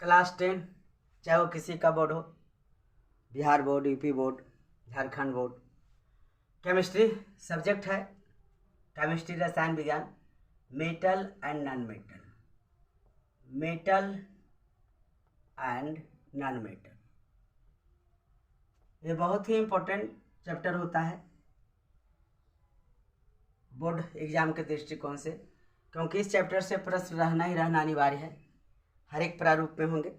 Class 10, चाहे वो किसी का बोर्ड हो, Bihar board, UP board, Jharkhand board, chemistry subject है। केमिस्ट्री रसायन विज्ञान, metal and non metal, metal and non metal, ये बहुत ही इम्पोर्टेंट चैप्टर होता है बोर्ड एग्जाम के दृष्टिकोण से, क्योंकि इस चैप्टर से प्रश्न रहना ही रहना अनिवार्य है। हर एक प्रारूप में होंगे,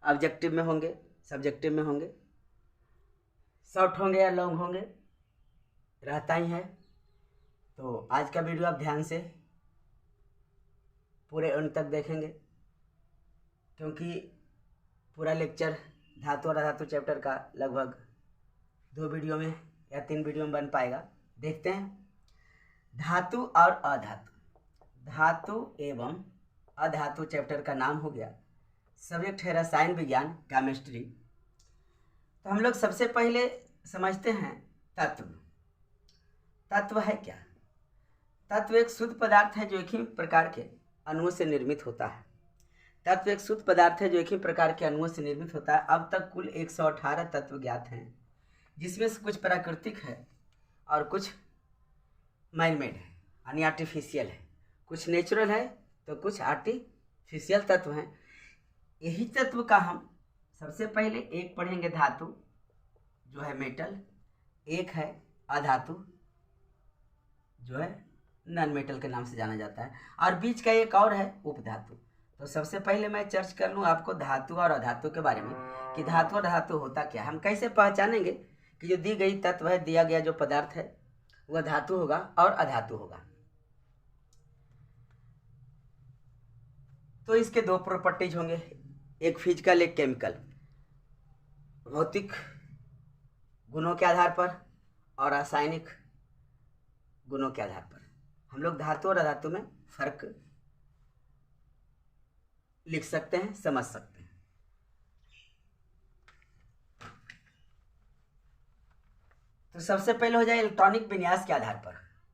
ऑब्जेक्टिव में होंगे, सब्जेक्टिव में होंगे, शॉर्ट होंगे या लॉन्ग होंगे, रहता ही है। तो आज का वीडियो आप ध्यान से पूरे अंत तक देखेंगे, क्योंकि पूरा लेक्चर धातु और अधातु चैप्टर का लगभग 2 वीडियो में या 3 वीडियो में बन पाएगा। देखते हैं। धातु और अधातु, धातु एवं अधातु चैप्टर का नाम हो गया, सब्जेक्ट है रसायन विज्ञान, केमिस्ट्री। तो हम लोग सबसे पहले समझते हैं तत्व। तत्व है क्या? तत्व एक शुद्ध पदार्थ है जो एक ही प्रकार के अणुओं से निर्मित होता है। तत्व एक शुद्ध पदार्थ है जो एक ही प्रकार के अणुओं से निर्मित होता है। अब तक कुल 118 तत्व ज्ञात हैं, जिसमें से कुछ प्राकृतिक है और कुछ मैनमेड है, यानी आर्टिफिशियल है। कुछ नेचुरल है तो कुछ आर्टिफिशियल तत्व हैं। यही तत्व का हम सबसे पहले एक पढ़ेंगे धातु, जो है मेटल, एक है अधातु, जो है नॉन मेटल के नाम से जाना जाता है, और बीच का एक और है उपधातु। तो सबसे पहले मैं चर्चा कर लूँ आपको धातु और अधातु के बारे में, कि धातु और धातु होता क्या। हम कैसे पहचानेंगे कि जो दी गई तत्व है, दिया गया जो पदार्थ है, वह धातु होगा और अधातु होगा। तो इसके 2 प्रॉपर्टीज होंगे, एक फिजिकल एक केमिकल, भौतिक गुणों के आधार पर और रासायनिक गुणों के आधार पर। हम लोग धातु और अधातु में फर्क लिख सकते हैं, समझ सकते हैं। तो सबसे पहले हो जाए इलेक्ट्रॉनिक विन्यास के आधार पर,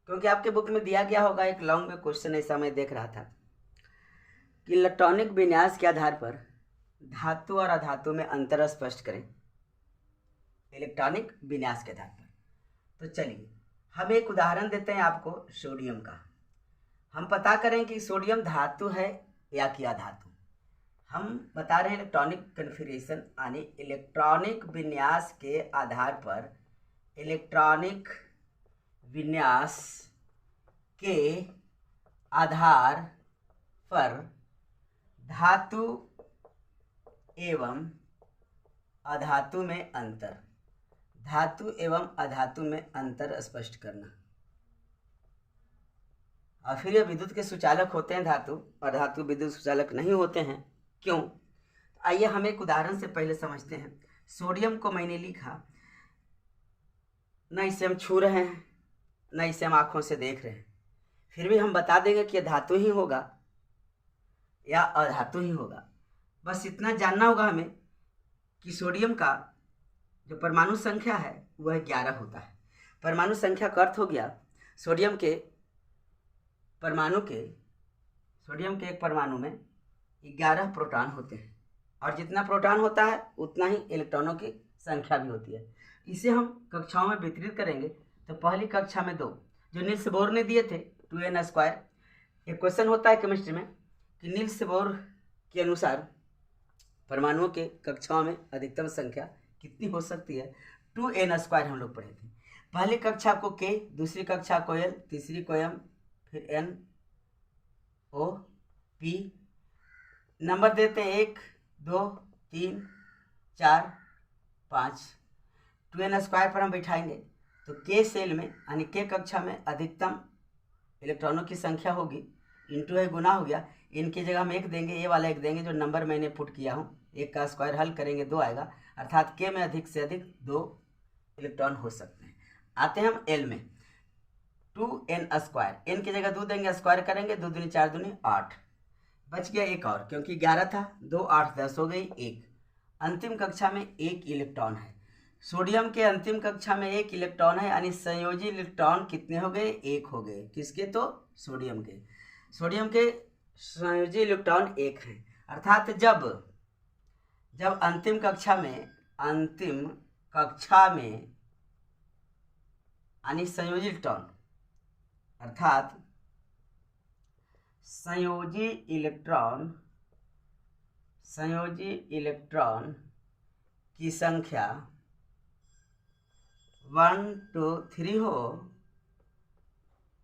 क्योंकि आपके बुक में दिया गया होगा एक लॉन्ग में क्वेश्चन, ऐसा मैं देख रहा था कि इलेक्ट्रॉनिक विन्यास के आधार पर धातु और अधातु में अंतर स्पष्ट करें, इलेक्ट्रॉनिक विन्यास के आधार पर। तो चलिए हम एक उदाहरण देते हैं आपको सोडियम का। हम पता करें कि सोडियम धातु है या कि अधातु। हम बता रहे हैं इलेक्ट्रॉनिक कन्फिगरेशन, यानी इलेक्ट्रॉनिक विन्यास के आधार पर, इलेक्ट्रॉनिक विन्यास के आधार पर धातु एवं अधातु में अंतर, धातु एवं अधातु में अंतर स्पष्ट करना। और फिर ये विद्युत के सुचालक होते हैं धातु, और धातु विद्युत सुचालक नहीं होते हैं। क्यों? आइए हम एक उदाहरण से पहले समझते हैं। सोडियम को मैंने लिखा, न इसे हम छू रहे हैं, न इसे हम आँखों से देख रहे हैं, फिर भी हम बता देंगे कि यह धातु ही होगा या अधातु ही होगा। बस इतना जानना होगा हमें कि सोडियम का जो परमाणु संख्या है वह 11 होता है। परमाणु संख्या का अर्थ हो गया सोडियम के एक परमाणु में 11 प्रोटॉन होते हैं, और जितना प्रोटॉन होता है उतना ही इलेक्ट्रॉनों की संख्या भी होती है। इसे हम कक्षाओं में वितरित करेंगे। तो पहली कक्षा में 2 जो नील्स बोर ने दिए थे, 2n²। एक क्वेश्चन होता है केमिस्ट्री में कि नील्स बोर के अनुसार परमाणुओं के कक्षाओं में अधिकतम संख्या कितनी हो सकती है। 2n² हम लोग पढ़े थे। पहली कक्षा को K, दूसरी कक्षा को L, तीसरी को M, फिर N O P। नंबर देते हैं 1 2 3 4 5। 2n² पर हम बैठाएंगे तो K सेल में, यानी K कक्षा में अधिकतम इलेक्ट्रॉनों की संख्या होगी, इंटू है गुना हो गया। इनकी जगह हम 1 देंगे, ये वाला 1 देंगे, जो नंबर मैंने पुट किया हूँ। 1 का स्क्वायर हल करेंगे 2 आएगा, अर्थात K में अधिक से अधिक 2 इलेक्ट्रॉन हो सकते हैं। आते हैं हम L में, 2n²। n की जगह 2 देंगे, स्क्वायर करेंगे, 2 दूनी 4 दूनी 8, बच गया 1 और, क्योंकि 11 था, 2 8 10 हो गई 1। अंतिम कक्षा में 1 इलेक्ट्रॉन है। सोडियम के अंतिम कक्षा में 1 इलेक्ट्रॉन है, यानी संयोजी इलेक्ट्रॉन कितने हो गए? 1 हो गए। किसके? तो सोडियम के संयोजी इलेक्ट्रॉन 1 हैं। अर्थात जब जब अंतिम कक्षा में यानी संयोजी इलेक्ट्रॉन की संख्या 1 2 3 हो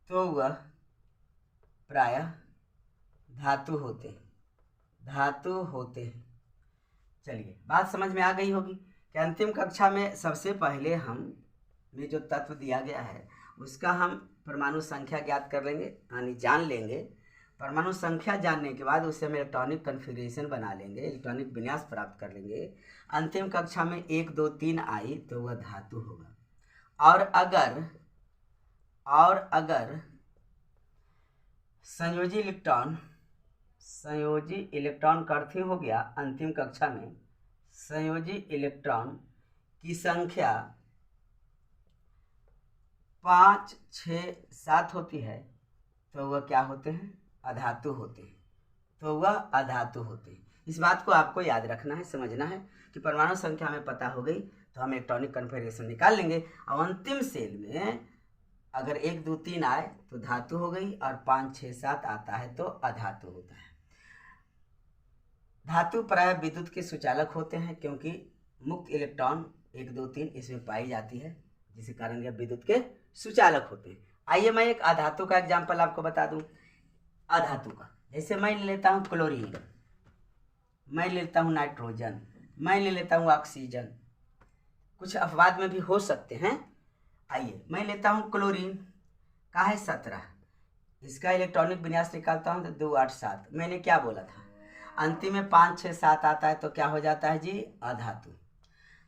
तो वह प्रायः धातु होते हैं। चलिए, बात समझ में आ गई होगी कि अंतिम कक्षा में सबसे पहले हमें जो तत्व दिया गया है उसका हम परमाणु संख्या ज्ञात कर लेंगे, यानी जान लेंगे। परमाणु संख्या जानने के बाद उससे हम इलेक्ट्रॉनिक कन्फिगरेशन बना लेंगे, इलेक्ट्रॉनिक विन्यास प्राप्त कर लेंगे। अंतिम कक्षा में 1 2 3 आई तो वह धातु होगा। और अगर संयोजी इलेक्ट्रॉन का अर्थ हो गया अंतिम कक्षा में संयोजी इलेक्ट्रॉन की संख्या 5 6 7 होती है तो वह क्या होते हैं? अधातु होते हैं। इस बात को आपको याद रखना है, समझना है कि परमाणु संख्या हमें पता हो गई तो हम इलेक्ट्रॉनिक कन्फिगरेशन निकाल लेंगे। और अंतिम सेल में अगर 1 2 3 आए तो धातु हो गई और 5 6 7 आता है तो अधातु होता है। धातु प्राय विद्युत के सुचालक होते हैं क्योंकि मुक्त इलेक्ट्रॉन 1 2 3 इसमें पाई जाती है, जिसके कारण यह विद्युत के सुचालक होते हैं। आइए मैं एक अधातु का एग्जाम्पल आपको बता दूं। अधातु का जैसे मैं ले लेता हूं क्लोरीन, मैं ले लेता हूं नाइट्रोजन, मैं ले लेता हूं ऑक्सीजन, कुछ अपवाद में भी हो सकते हैं। आइए मैं लेता हूं क्लोरीन का है 17, इसका इलेक्ट्रॉनिक विन्यास निकालता हूं तो 2 8 7। मैंने क्या बोला था? अंतिम में 5 6 7 आता है तो क्या हो जाता है जी? अधातु।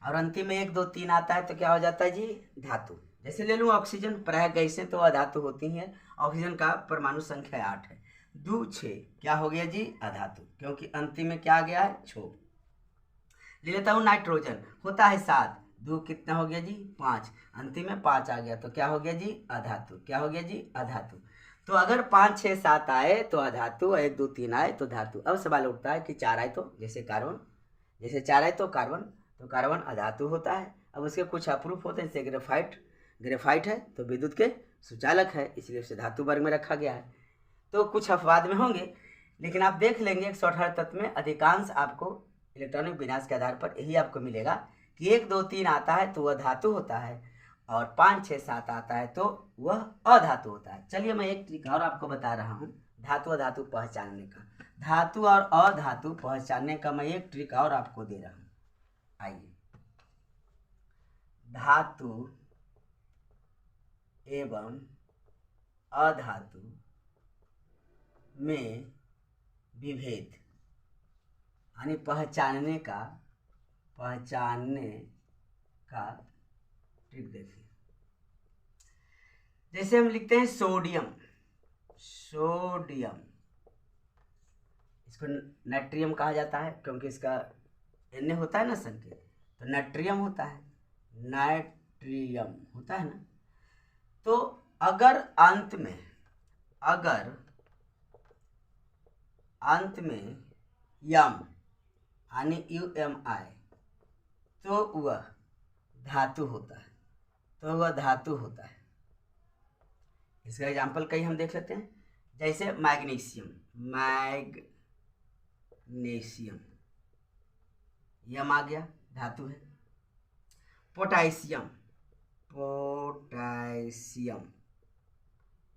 और अंतिम में 1 2 3 आता है तो क्या हो जाता है जी? धातु। जैसे ले लूँ ऑक्सीजन, प्रायः गैसें तो अधातु होती हैं। ऑक्सीजन का परमाणु संख्या 8 है, 2 6 क्या हो गया जी? अधातु, क्योंकि अंतिम में क्या आ गया है? क्षोभ। ले लेता हूँ नाइट्रोजन, होता है 7, 2 कितना हो गया जी? 5, अंतिम में 5 आ गया तो क्या हो गया जी? अधातु। क्या हो गया जी? अधातु। तो अगर 5 6 7 आए तो अधातु, 1 2 3 आए तो धातु। अब सवाल उठता है कि 4 आए तो, जैसे 4 आए तो कार्बन अधातु होता है। अब उसके कुछ अप्रूफ होते हैं, जैसे ग्रेफाइट है तो विद्युत के सुचालक है, इसलिए उसे धातु वर्ग में रखा गया है। तो कुछ अपवाद में होंगे, लेकिन आप देख लेंगे 118 तत्व में अधिकांश आपको इलेक्ट्रॉनिक विन्यास के आधार पर यही आपको मिलेगा कि 1 2 3 आता है तो वह धातु होता है और 5 6 7 आता है तो वह अधातु होता है। चलिए मैं एक ट्रिक और आपको बता रहा हूँ धातु अधातु पहचानने का। धातु और अधातु पहचानने का मैं एक ट्रिक और आपको दे रहा हूँ। आइए, धातु एवं अधातु में विभेद यानी पहचानने का ट्रिक देखिए। जैसे हम लिखते हैं सोडियम, इसको नाइट्रियम कहा जाता है क्योंकि इसका Na होता है ना संकेत, तो नाइट्रियम होता है, नाइट्रियम होता है ना। तो अगर अंत में यम यानी UM आए तो वह धातु होता है। इसका एग्जाम्पल कई हम देख लेते हैं, जैसे मैग्नीशियम यम आ गया, धातु है। पोटासियम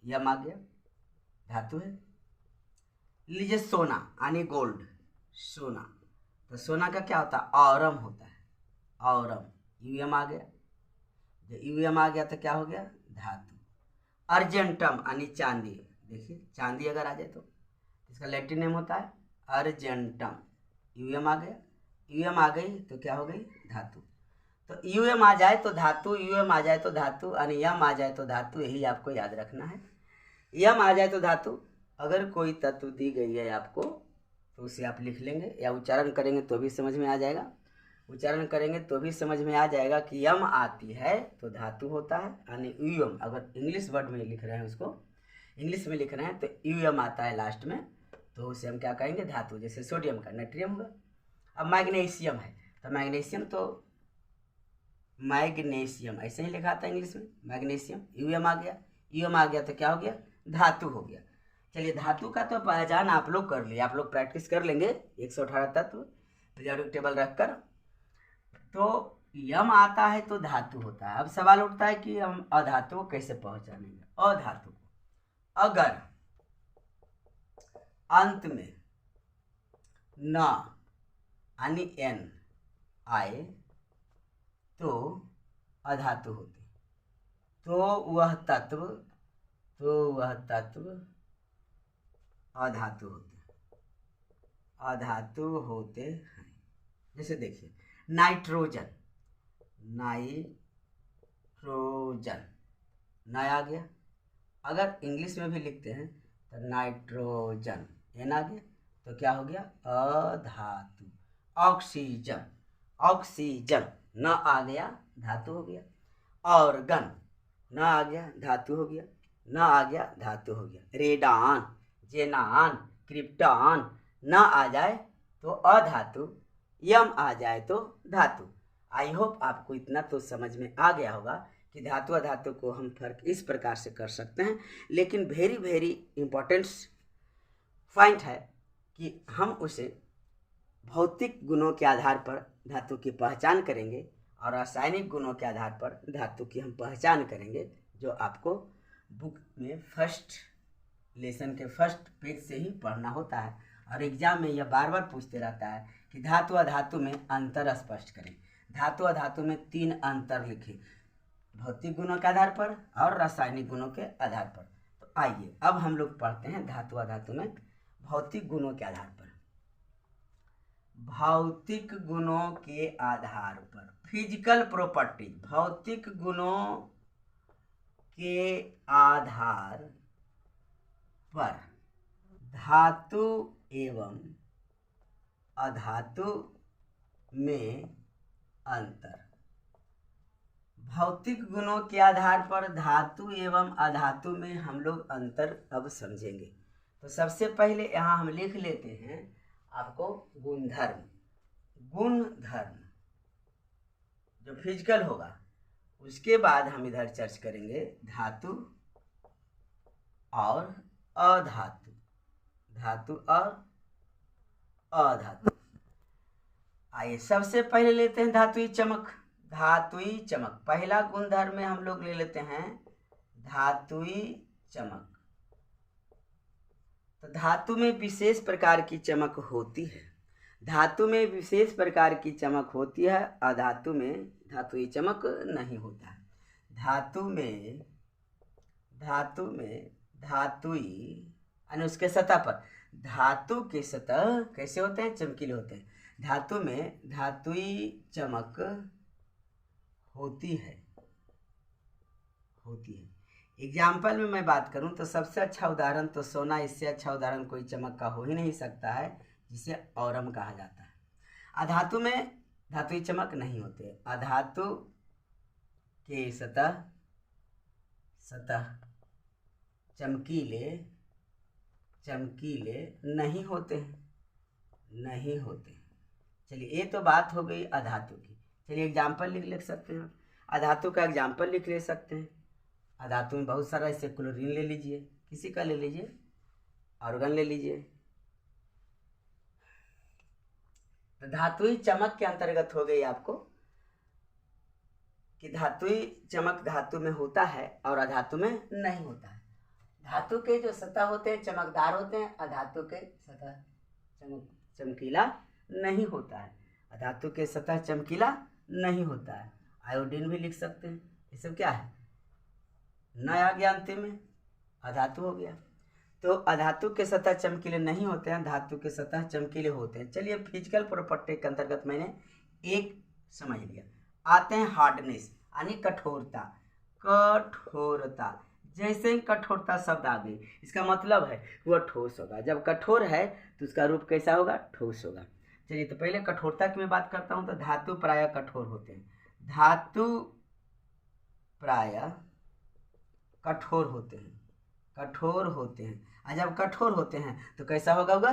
यम आ गया, धातु है। लीजिए सोना यानी गोल्ड, तो सोना का क्या होता है? औरम होता है, औरम। UM आ गया, जब UM आ गया तो क्या हो गया? धातु। अर्जेंटम यानी चांदी, देखिए चांदी अगर आ जाए तो इसका लैटिन नेम होता है अर्जेंटम। UM आ गया, UM आ गई तो क्या हो गई? धातु। तो UM आ जाए तो धातु, UM आ जाए तो धातु, यानी यम आ जाए तो धातु, यही आपको याद रखना है। यम आ जाए तो धातु। अगर कोई तत्व दी गई है आपको तो उसे आप लिख लेंगे या उच्चारण करेंगे तो भी समझ में आ जाएगा। उच्चारण करेंगे तो भी समझ में आ जाएगा कि यम आती है तो धातु होता है, यानी UM। अगर इंग्लिश वर्ड में लिख रहे हैं, उसको इंग्लिश में लिख रहे हैं तो UM आता है लास्ट में, तो उसे हम क्या कहेंगे? धातु। जैसे सोडियम का नाइट्रियम होगा। अब मैग्नीशियम है तो मैग्नीशियम तो मैग्नीशियम ऐसे ही लिखा था इंग्लिश में, मैग्नीशियम यूएम आ गया, यूएम आ गया तो क्या हो गया, धातु हो गया। चलिए धातु का तो पहचान आप लोग कर लिए, आप लोग प्रैक्टिस कर लेंगे 118 तत्व पीरियोडिक टेबल रखकर। तो यम आता है तो धातु होता है। अब सवाल उठता है कि हम अधातु को कैसे पहचानेंगे। अधातु को अगर अंत में न यानी एन आए तो अधातु होते, तो वह तत्व अधातु होते हैं। जैसे देखिए नाइट्रोजन न आ गया, अगर इंग्लिश में भी लिखते हैं तो नाइट्रोजन एन आ गया तो क्या हो गया, अधातु। ऑक्सीजन न आ गया धातु हो गया, ऑर्गन न आ गया धातु हो गया, न आ गया धातु हो गया। रेडान, जेनान, क्रिप्टॉन न आ जाए तो अधातु, यम आ जाए तो धातु। आई होप आपको इतना तो समझ में आ गया होगा कि धातु अधातु को हम फर्क इस प्रकार से कर सकते हैं। लेकिन वेरी इम्पोर्टेंट पॉइंट है कि हम उसे भौतिक गुणों के आधार पर धातु की पहचान करेंगे और रासायनिक गुणों के आधार पर धातु की हम पहचान करेंगे, जो आपको बुक में फर्स्ट लेसन के फर्स्ट पेज से ही पढ़ना होता है। और एग्जाम में यह बार बार पूछते रहता है कि धातु अधातु में अंतर स्पष्ट करें। धातु अधातु में 3 अंतर लिखें, भौतिक गुणों के आधार पर और रासायनिक गुणों के आधार पर। तो आइए अब हम लोग पढ़ते हैं धातु अधातु में भौतिक गुणों के आधार पर। भौतिक गुणों के आधार पर, फिजिकल प्रॉपर्टीज, भौतिक गुणों के आधार पर धातु एवं अधातु में अंतर। भौतिक गुणों के आधार पर धातु एवं अधातु में हम लोग अंतर अब समझेंगे। तो सबसे पहले यहाँ हम लिख लेते हैं आपको गुणधर्म जो फिजिकल होगा। उसके बाद हम इधर चर्चा करेंगे धातु और अधातु, धातु और अधातु। आइए सबसे पहले लेते हैं धातुई चमक। धातुई चमक पहला गुणधर्म में हम लोग ले लेते हैं धातुई चमक। तो धातु में विशेष प्रकार की चमक होती है, धातु में विशेष प्रकार की चमक होती है, अधातु में धातुई चमक नहीं होता है। धातु में धातुई यानी उसके सतह पर, धातु के सतह कैसे होते हैं, चमकीले होते हैं। धातु में धातुई चमक होती है। एग्जाम्पल में मैं बात करूं तो सबसे अच्छा उदाहरण तो सोना, इससे अच्छा उदाहरण कोई चमक का हो ही नहीं सकता है, जिसे औरम कहा जाता है। अधातु में धातुई चमक नहीं होते, अधातु के सतह चमकीले नहीं होते हैं। चलिए ये तो बात हो गई अधातु की। चलिए एग्जाम्पल लिख सकते हैं, अधातु का एग्जाम्पल लिख ले सकते हैं। अधातु में बहुत सारा, इससे क्लोरीन ले लीजिए, किसी का ले लीजिए, ऑर्गन ले लीजिए। तो धातुई चमक के अंतर्गत हो गई आपको कि धातुई चमक धातु में होता है और अधातु में नहीं होता है। धातु के जो सतह होते हैं चमकदार होते हैं, अधातु के सतह चमकीला नहीं होता है। अधातु के सतह चमकीला नहीं होता है। आयोडीन भी लिख सकते हैं। ये सब क्या है, न आ गया अंतिम में, अधातु हो गया। तो अधातु के सतह चमकीले नहीं होते हैं, धातु के सतह चमकीले होते हैं। चलिए फिजिकल प्रॉपर्टी के अंतर्गत मैंने एक समझ लिया। आते हैं हार्डनेस यानी कठोरता। जैसे ही कठोरता शब्द आ गई, इसका मतलब है वह ठोस होगा। जब कठोर है तो उसका रूप कैसा होगा, ठोस होगा। चलिए तो पहले कठोरता की मैं बात करता हूँ। तो धातु प्रायः कठोर होते हैं, धातु प्रायः कठोर होते हैं। और जब कठोर होते हैं तो कैसा होगा,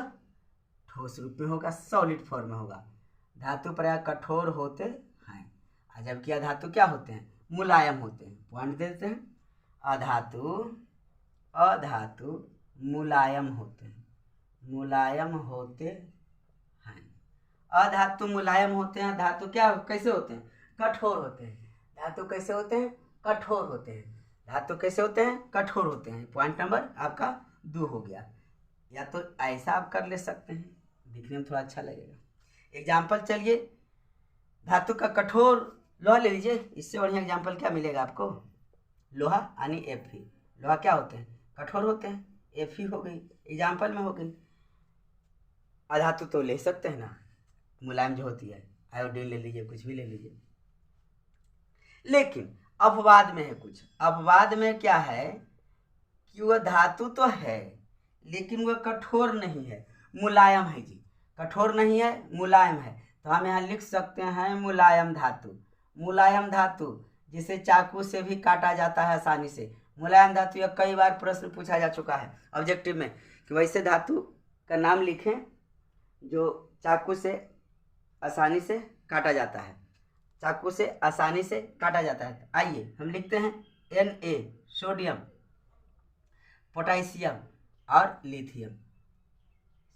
ठोस रूप में होगा, सॉलिड फॉर्म में होगा। धातु प्राय कठोर होते हैं, जबकि अधातु क्या होते हैं? मुलायम होते हैं। पॉइंट देते हैं, अधातु मुलायम होते हैं, मुलायम होते हैं। अधातु मुलायम होते हैं, धातु क्या कैसे होते हैं? कठोर होते हैं। धातु कैसे होते हैं? कठोर होते हैं। धातु कैसे होते हैं? कठोर होते हैं। पॉइंट नंबर आपका 2 हो गया। या तो ऐसा आप कर ले सकते हैं, दिखने में थोड़ा अच्छा लगेगा। एग्जाम्पल चलिए, धातु का कठोर लोहा ले लीजिए, इससे बढ़िया एग्जाम्पल क्या मिलेगा आपको? लोहा यानी Fe। लोहा क्या होते हैं? कठोर होते हैं। Fe हो गई, एग्जाम्पल में हो गई। अधातु तो ले सकते हैं ना, मुलायम जो होती है, आयोडीन ले लीजिए, कुछ भी ले लीजिए। लेकिन अपवाद में है कुछ। अपवाद में क्या है कि वह धातु तो है लेकिन वह कठोर नहीं है, मुलायम है जी। कठोर नहीं है, मुलायम है, तो हम यहाँ लिख सकते हैं मुलायम धातु। मुलायम धातु जिसे चाकू से भी काटा जाता है आसानी से, मुलायम धातु। यह कई बार प्रश्न पूछा जा चुका है ऑब्जेक्टिव में कि वैसे धातु का नाम लिखें जो चाकू से आसानी से काटा जाता है, चाकू से आसानी से काटा जाता है। आइए हम लिखते हैं Na, सोडियम, पोटेशियम और लिथियम।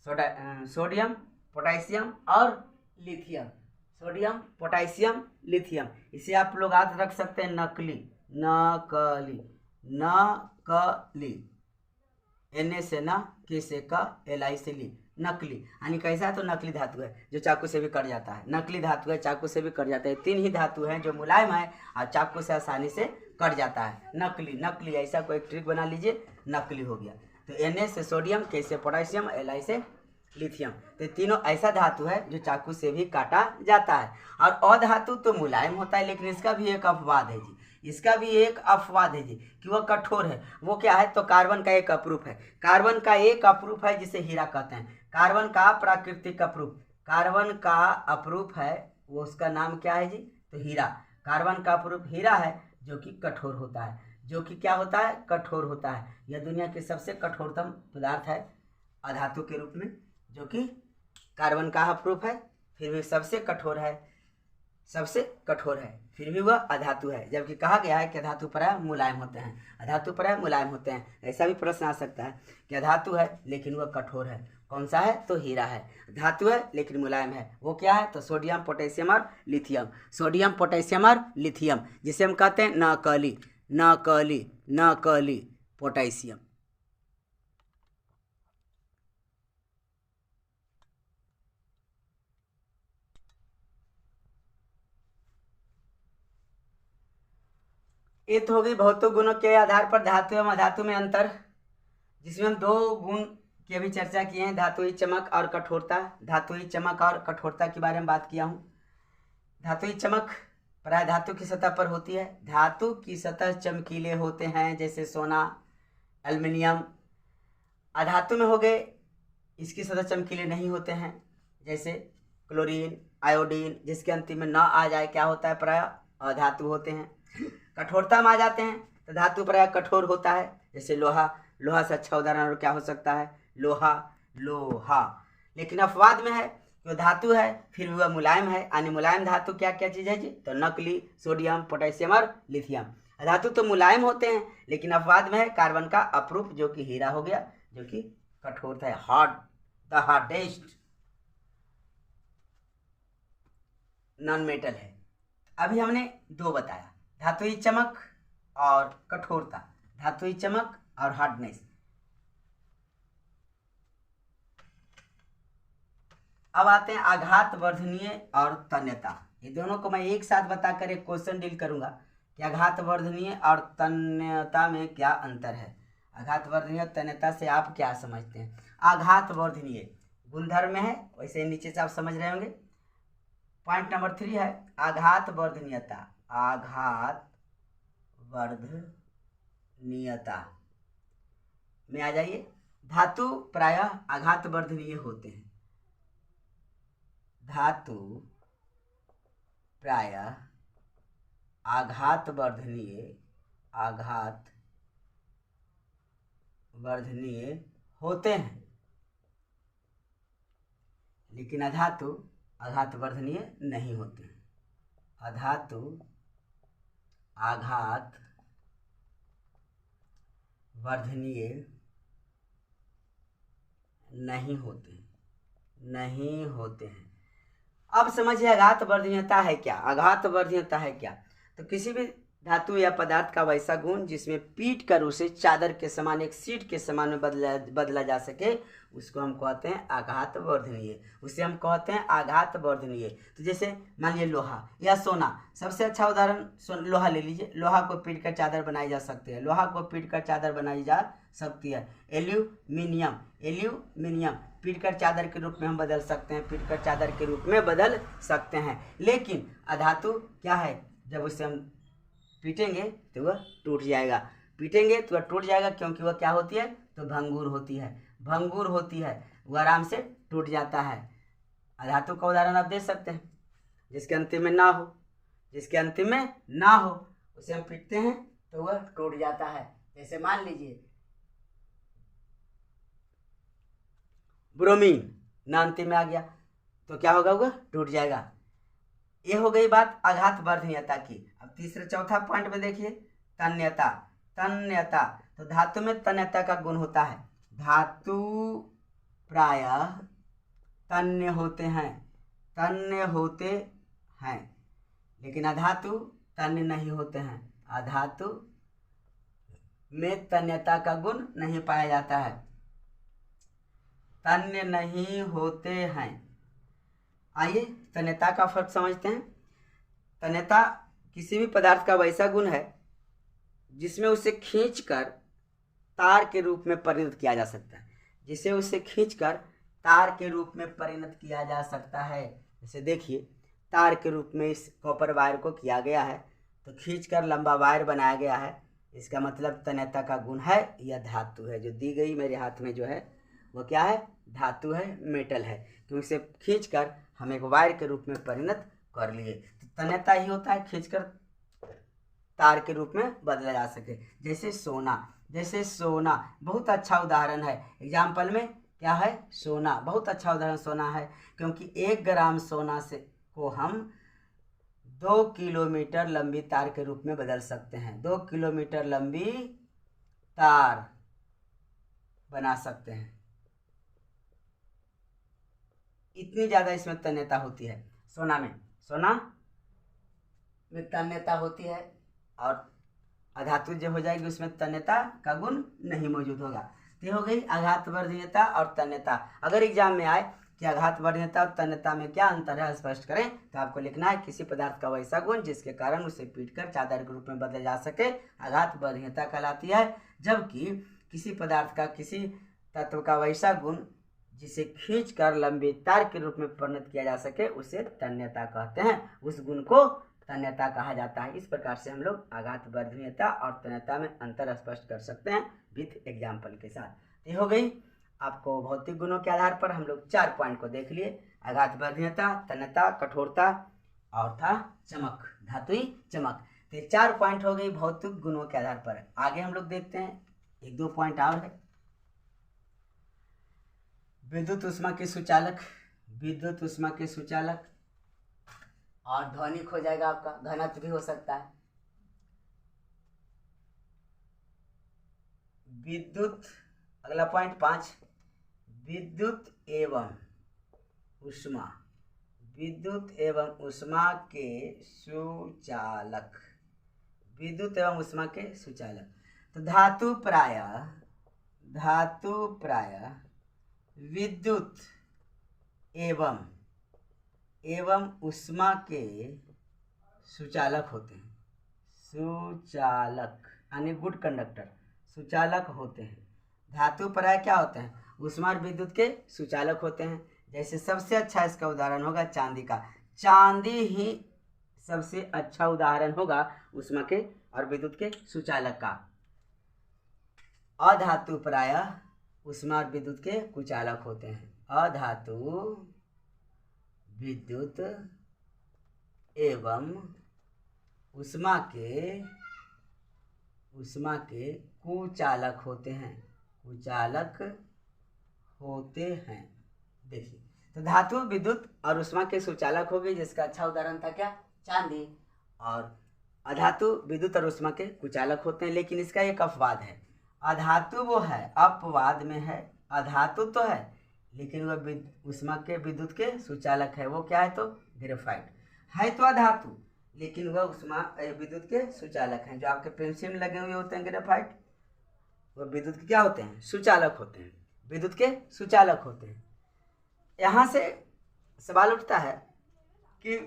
सोडियम, पोटेशियम और लिथियम, सोडियम, पोटेशियम, लिथियम। इसे आप लोग याद रख सकते हैं नकली, नकली, नकली। Na से न, K से क, Li से ली, नकली। यानी कैसा है? तो नकली धातु है जो चाकू से भी कट जाता है। नकली धातु है, चाकू से भी कट जाता है। 3 ही धातु हैं जो मुलायम है और चाकू से आसानी से कट जाता है। नकली, नकली, ऐसा कोई ट्रिक बना लीजिए, नकली हो गया। तो Na से सोडियम, K से पोटेशियम, Li से लिथियम। तो तीनों ऐसा धातु है जो चाकू से भी काटा जाता है। और अधातु तो मुलायम होता है, लेकिन इसका भी एक अपवाद है जी, इसका भी एक अपवाद है जी कि वह कठोर है। वो क्या है? तो कार्बन का एक अप्रूफ है। कार्बन का एक अप्रूफ है जिसे हीरा कहते हैं। कार्बन का प्राकृतिक अप्रूफ, कार्बन का अप्रूफ है, वो उसका नाम क्या है जी? तो हीरा। कार्बन का अप्रूफ हीरा है जो कि कठोर होता है, जो कि क्या होता है? कठोर होता है। यह दुनिया के सबसे कठोरतम पदार्थ है अधातु के रूप में, जो कि कार्बन का अप्रूफ है, फिर भी सबसे कठोर है, सबसे कठोर है, फिर भी वह अधातु है। जबकि कहा गया है कि अधातु प्राय मुलायम होते हैं, अधातु प्राय मुलायम होते हैं। ऐसा भी प्रश्न आ सकता है कि अधातु है लेकिन वह कठोर है। कौन सा है? तो हीरा है। धातु है लेकिन मुलायम है, वो क्या है? तो सोडियम, पोटेशियम और लिथियम। सोडियम, पोटेशियम और लिथियम, जिसे हम कहते हैं नकली, नकली, नकली पोटेशियम। ये तो हो गई भौतिक गुणों के आधार पर धातु एवं अधातु में अंतर, जिसमें हम 2 गुण की अभी चर्चा किए हैं, धातुई चमक और कठोरता। धातुई चमक और कठोरता के बारे में बात किया हूँ। धातुई चमक प्राय धातु की सतह पर होती है। धातु की सतह चमकीले होते हैं जैसे सोना, एल्युमिनियम। अधातु में हो गए, इसकी सतह चमकीले नहीं होते हैं, जैसे क्लोरीन, आयोडीन, जिसके अंतिम में न आ जाए क्या होता है? प्राय अधातु होते हैं। कठोरता में आ जाते हैं तो धातु प्राय कठोर होता है, जैसे लोहा। लोहा से अच्छा उदाहरण और क्या हो सकता है? लोहा, लोहा। लेकिन अपवाद में है, जो धातु है फिर भी वह मुलायम है। यानी मुलायम धातु क्या क्या चीज़ है जी? तो नकली, सोडियम, पोटेशियम और लिथियम। धातु तो मुलायम होते हैं, लेकिन अपवाद में है कार्बन का अप्रूफ जो कि हीरा हो गया, जो कि कठोर है, hard, the hardest non metal है। अभी हमने 2 बताया, धातुई चमक और कठोरता, धातुई चमक और हार्डनेस। अब आते हैं आघात वर्धनीय और तन्यता। ये दोनों को मैं एक साथ बताकर एक क्वेश्चन डील करूंगा कि आघात वर्धनीय और तन्यता में क्या अंतर है। आघात वर्धनीय और तन्यता से आप क्या समझते हैं? आघात वर्धनीय गुणधर्म में है, वैसे नीचे से आप समझ रहे होंगे। पॉइंट नंबर 3 है आघात वर्धनीयता। आघात वर्धनीयता में आ जाइए। धातु प्रायः आघात वर्धनीय होते हैं। धातु प्रायः आघात वर्धनीय होते हैं, लेकिन अधातु आघात वर्धनीय नहीं होते हैं। अधातु आघात वर्धनीय नहीं होते हैं। अब समझिए आघात वर्धनीयता है क्या। आघात वर्धनीयता है क्या, तो किसी भी धातु या पदार्थ का वैसा गुण जिसमें पीट कर उसे चादर के समान, एक सीट के समान में बदला जा सके, उसको हम कहते हैं आघात वर्धनीय। उसे हम कहते हैं आघात वर्धनीय। तो जैसे मान लीजिए लोहा या सोना, सबसे अच्छा उदाहरण लोहा ले लीजिए। लोहा को पीट कर चादर बनाई जा सकती है, लोहा को पीट कर चादर बनाई जा सकती है। एल्यूमिनियम पीट कर चादर के रूप में हम बदल सकते हैं, पीट कर चादर के रूप में बदल सकते हैं। लेकिन अधातु क्या है, जब उसे हम पीटेंगे तो वह टूट जाएगा, पीटेंगे तो वह टूट जाएगा, क्योंकि वह क्या होती है, तो भंगुर होती है, वह आराम से टूट जाता है। अधातु का उदाहरण आप दे सकते हैं, जिसके अंतिम में ना हो, उसे हम पीटते हैं तो वह टूट जाता है। जैसे मान लीजिए ब्रोमीन ना अंतिम में आ गया तो क्या होगा, वह टूट जाएगा। ये हो गई बात आघात वर्धनीयता की। अब तीसरे चौथा पॉइंट में देखिए तन्यता। तो धातु में तन्यता का गुण होता है। धातु प्रायः तन्य होते हैं, लेकिन अधातु तन्य नहीं होते हैं। अधातु में तन्यता का गुण नहीं पाया जाता है, तन्य नहीं होते हैं। आइए तन्यता का फर्क समझते हैं। तन्यता किसी भी पदार्थ का वैसा गुण है जिसमें उसे खींचकर तार के रूप में परिणत किया जा सकता है। जैसे देखिए तार के रूप में इस कॉपर वायर को किया गया है, तो खींचकर लंबा वायर बनाया गया है। इसका मतलब तन्यता का गुण है, यह धातु है। जो दी गई मेरे हाथ में जो है वो क्या है, धातु है, मेटल है, क्योंकि इसे खींचकर हम एक वायर के रूप में परिणत कर लिए। तो तन्यता ही होता है खींचकर तार के रूप में बदला जा सके। जैसे सोना बहुत अच्छा उदाहरण है। एग्जाम्पल में क्या है, सोना बहुत अच्छा उदाहरण सोना है, क्योंकि 1 ग्राम सोना को हम 2 किलोमीटर लंबी तार के रूप में बदल सकते हैं। 2 किलोमीटर लंबी तार बना सकते हैं। इतनी ज़्यादा इसमें तन्यता होती है। सोना में तन्यता होती है, और अधातु जो हो जाएगी उसमें तन्यता का गुण नहीं मौजूद होगा। तो हो गई आघात वर्धनीयता और तन्यता। अगर एग्जाम में आए कि आघात वर्धनीयता और तन्यता में क्या अंतर है, स्पष्ट करें, तो आपको लिखना है किसी पदार्थ का वैसा गुण जिसके कारण उसे पीटकर चादर के रूप में बदला जा सके, आघात वर्धनीयता कहलाती है। जबकि किसी पदार्थ का किसी तत्व का वैसा गुण जिसे खींचकर लंबी तार के रूप में परिणत किया जा सके, उसे तन्यता कहते हैं। उस गुण को तन्यता कहा जाता है। इस प्रकार से हम लोग आघात वर्धनीयता और तन्यता में अंतर स्पष्ट कर सकते हैं विथ एग्जाम्पल के साथ। ये हो गई आपको भौतिक गुणों के आधार पर हम लोग 4 पॉइंट को देख लिए, आघात वर्धनीयता, तन्यता, कठोरता और था चमक, धातुई चमक। तो 4 पॉइंट हो गई भौतिक गुणों के आधार पर। आगे हम लोग देखते हैं 1-2 पॉइंट और है। विद्युत ऊष्मा के सुचालक, और ध्वनिक हो जाएगा आपका, घनत्व भी हो सकता है। अगला पॉइंट 5, विद्युत एवं ऊष्मा के सुचालक। तो धातु प्रायः विद्युत एवं ऊष्मा के सुचालक होते हैं। यानी गुड कंडक्टर, सुचालक होते हैं। धातु प्रायः क्या होते हैं, ऊष्मा और विद्युत के सुचालक होते हैं। जैसे सबसे अच्छा इसका उदाहरण होगा चांदी का। चांदी ही सबसे अच्छा उदाहरण होगा ऊष्मा के और विद्युत के सुचालक का। अधातु प्रायः ऊष्मा और विद्युत के कुचालक होते हैं। अधातु विद्युत एवं ऊष्मा के कुचालक होते हैं। देखिए तो धातु, विद्युत और उष्मा के सुचालक हो गए, जिसका अच्छा उदाहरण था क्या, चांदी। और अधातु विद्युत और उष्मा के कुचालक होते हैं, लेकिन इसका एक अपवाद है। अधातु वो है, अपवाद में है, अधातु तो है लेकिन वह उष्मा के विद्युत के सुचालक है। वो क्या है, तो ग्रेफाइट है, तो अधातु लेकिन वह उष्मा विद्युत के सुचालक हैं। जो आपके पेंसिल में लगे हुए होते हैं ग्रेफाइट, वह विद्युत के क्या होते हैं, सुचालक होते हैं, विद्युत के सुचालक होते हैं। यहाँ से सवाल उठता है कि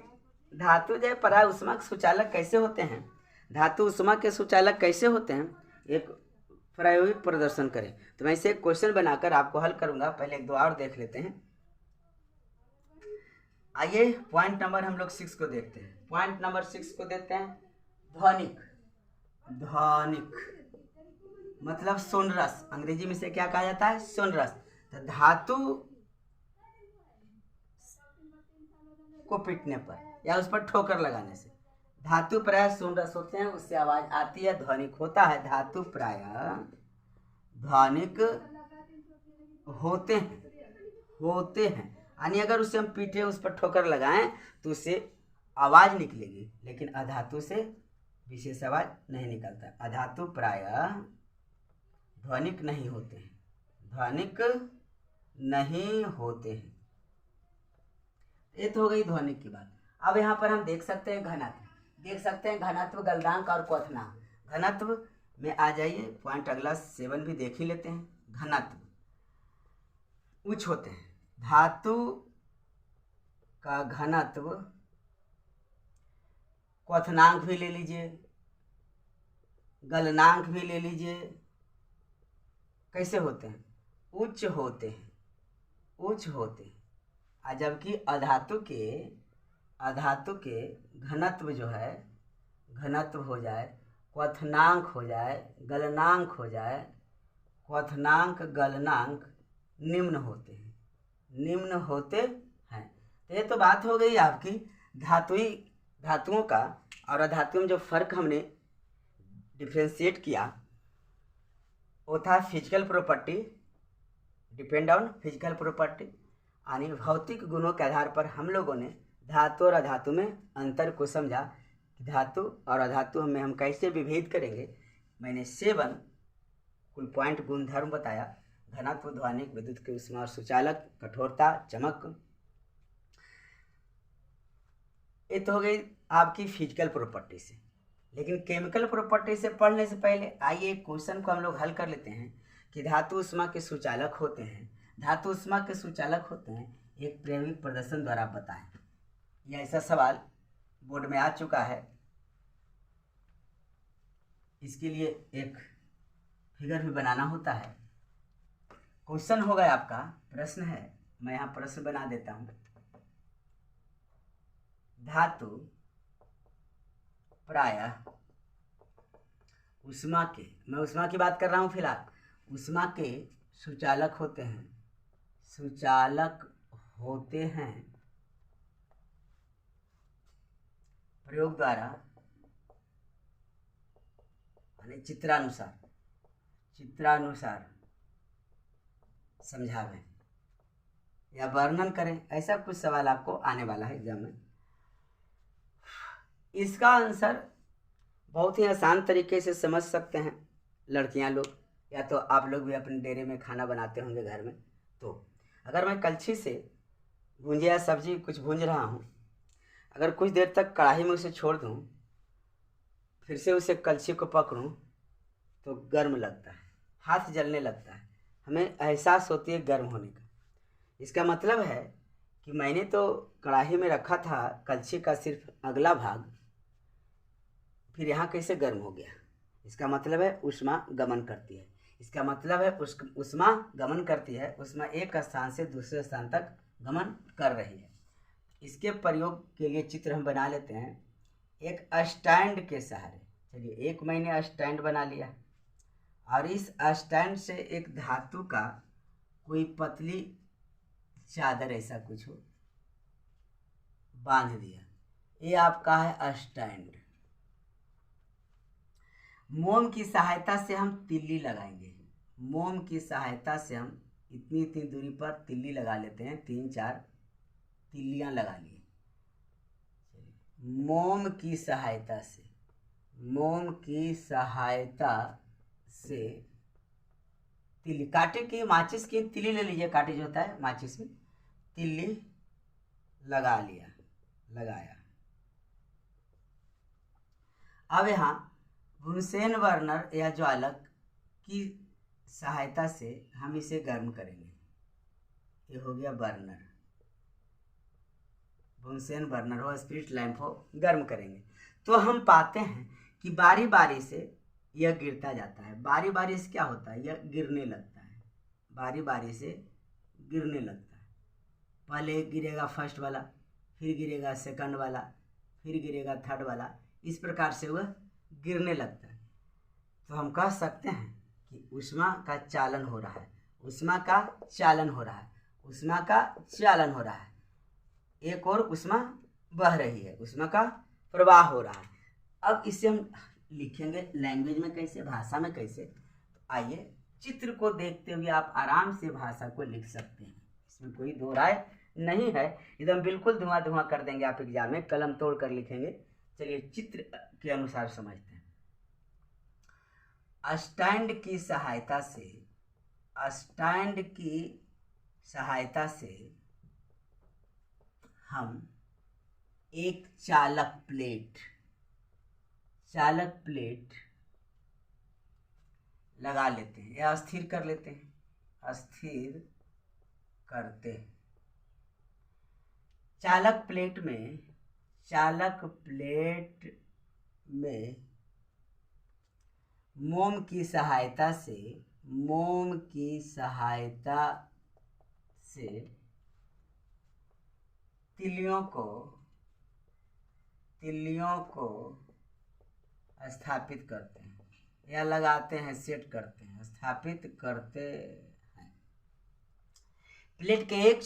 धातु जो पराय उष्मा के सुचालक कैसे होते हैं, धातु उष्मा के सुचालक कैसे होते हैं, एक प्रायोगिक प्रदर्शन करें। तो मैं इसे क्वेश्चन बनाकर आपको हल करूंगा। पहले एक दो और देख लेते हैं। आइए पॉइंट नंबर हम लोग 6 को देखते हैं। पॉइंट नंबर 6 को देखते हैं। ध्वनिक, ध्वनिक मतलब सोनरस, अंग्रेजी में से क्या कहा जाता है, सोनरस। तो धातु को पीटने पर या उस पर ठोकर लगाने से धातु प्राय सोनरस होते हैं, उससे आवाज आती है, ध्वनिक होता है। धातु प्राय ध्वनिक होते हैं यानी अगर उसे हम पीटे, उस पर ठोकर लगाएं तो उससे आवाज निकलेगी, लेकिन अधातु से विशेष आवाज नहीं निकलता। अधातु प्राय ध्वनिक नहीं होते हैं, ध्वनिक नहीं होते हैं। ये तो हो गई ध्वनिक की बात। अब यहाँ पर हम देख सकते हैं घनत्व, देख सकते हैं घनत्व, गलनांक और क्वथनांक। घनत्व में आ जाइए, पॉइंट अगला 7 भी देख ही लेते हैं। घनत्व उच्च होते हैं, धातु का घनत्व, क्वथनांक भी ले लीजिए, गलनांक भी ले लीजिए, कैसे होते हैं, उच्च होते हैं, उच्च होते हैं। जबकि अधातु के घनत्व जो है, घनत्व हो जाए, क्वथनांक हो जाए, गलनांक हो जाए, क्वथनांक गलनांक निम्न होते हैं, निम्न होते हैं। तो ये तो बात हो गई आपकी धातुओं का। और अधातुओं में जो फर्क हमने डिफ्रेंशिएट किया वो था physical property, depend on physical property, यानी भौतिक गुणों के आधार पर हम लोगों ने धातु और अधातु में अंतर को समझा कि धातु और अधातु में हम कैसे विभेद करेंगे। मैंने 7 कुल पॉइंट गुणधर्म बताया। घनत्व, ध्वनिक, विद्युत के उष्मा और सुचालक, कठोरता, चमक। ये तो हो गई आपकी फिजिकल प्रॉपर्टी से। लेकिन केमिकल प्रॉपर्टी से पढ़ने से पहले आइए क्वेश्चन को हम लोग हल कर लेते हैं कि धातु उष्मा के सुचालक होते हैं, धातु उष्मा के सुचालक होते हैं, एक प्रायोगिक प्रदर्शन द्वारा आप बताएं। यह ऐसा सवाल बोर्ड में आ चुका है, इसके लिए एक फिगर भी बनाना होता है। क्वेश्चन होगा आपका, प्रश्न है, मैं यहाँ प्रश्न बना देता हूँ। धातु प्रायः उष्मा के, मैं उष्मा की बात कर रहा हूँ फिलहाल, उष्मा के सुचालक होते हैं, सुचालक होते हैं प्रयोग द्वारा, यानी चित्रानुसार समझावें या वर्णन करें। ऐसा कुछ सवाल आपको आने वाला है एग्जाम में। इसका आंसर बहुत ही आसान तरीके से समझ सकते हैं लड़कियां लोग, या तो आप लोग भी अपने डेरे में खाना बनाते होंगे घर में। तो अगर मैं कलछी से भुंजिया या सब्जी कुछ भूंज रहा हूँ, अगर कुछ देर तक कढ़ाई में उसे छोड़ दूँ, फिर से उसे कलछी को पकड़ूँ तो गर्म लगता है, हाथ जलने लगता है, हमें एहसास होती है गर्म होने का। इसका मतलब है कि मैंने तो कढ़ाई में रखा था कलछी का सिर्फ अगला भाग, फिर यहाँ कैसे गर्म हो गया। इसका मतलब है उष्मा गमन करती है, इसका मतलब है उष्मा गमन करती है, उष्मा एक स्थान से दूसरे स्थान तक गमन कर रही है। इसके प्रयोग के लिए चित्र हम बना लेते हैं एक स्टैंड के सहारे। चलिए, एक मैंने स्टैंड बना लिया और इस स्टैंड से एक धातु का कोई पतली चादर ऐसा कुछ हो बांध दिया, ये आपका है स्टैंड। मोम की सहायता से हम तिल्ली लगाएंगे, मोम की सहायता से हम इतनी दूरी पर तिल्ली लगा लेते हैं, 3, 4 तिल्लियां लगा लिए। मोम की सहायता से, मोम की सहायता से तिल्ली, काटे की माचिस की तिल्ली ले लीजिए, काटे जो होता है माचिस में, तिल्ली लगा लिया, लगाया। अब यहाँ बुनसेन बर्नर या ज्वालक की सहायता से हम इसे गर्म करेंगे। ये हो गया बर्नर, बुनसेन बर्नर हो, स्पिरिट लैंप हो, गर्म करेंगे तो हम पाते हैं कि बारी बारी से यह गिरता जाता है। बारी बारी से क्या होता है, यह गिरने लगता है, बारी बारी से गिरने लगता है। पहले गिरेगा फर्स्ट वाला, फिर गिरेगा सेकंड वाला, फिर गिरेगा थर्ड वाला, इस प्रकार से वह गिरने लगता है। तो हम कह सकते हैं कि ऊष्मा का चालन हो रहा है, ऊष्मा का चालन हो रहा है, ऊष्मा का चालन हो रहा है। एक और ऊष्मा बह रही है, ऊष्मा का प्रवाह हो रहा है। अब इसे हम लिखेंगे लैंग्वेज में कैसे, भाषा में कैसे। तो आइए चित्र को देखते हुए आप आराम से भाषा को लिख सकते हैं, इसमें कोई दो राय नहीं है, एकदम बिल्कुल धुआं धुआं कर देंगे आप एग्जाम में, कलम तोड़ कर लिखेंगे। चलिए चित्र के अनुसार समझते हैं। स्टैंड की सहायता से, स्टैंड की सहायता से हम एक चालक प्लेट लगा लेते हैं या स्थिर कर लेते हैं, स्थिर करते हैं। चालक प्लेट में मोम की सहायता से तिल्लियों को स्थापित करते हैं या लगाते हैं, सेट करते हैं, स्थापित करते हैं। प्लेट के एक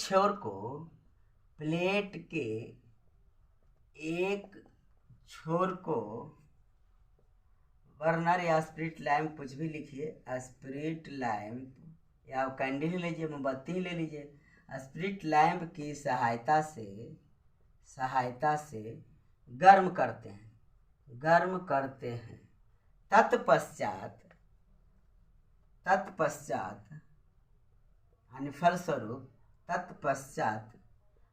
छोर को बर्नर या स्पिरिट लैंप, कुछ भी लिखिए, स्पिरिट लैंप या कैंडल ले लीजिए, मोमबत्ती ले लीजिए, स्पिरिट लैंप की सहायता से गर्म करते हैं। तत्पश्चात यानी फलस्वरूप तत्पश्चात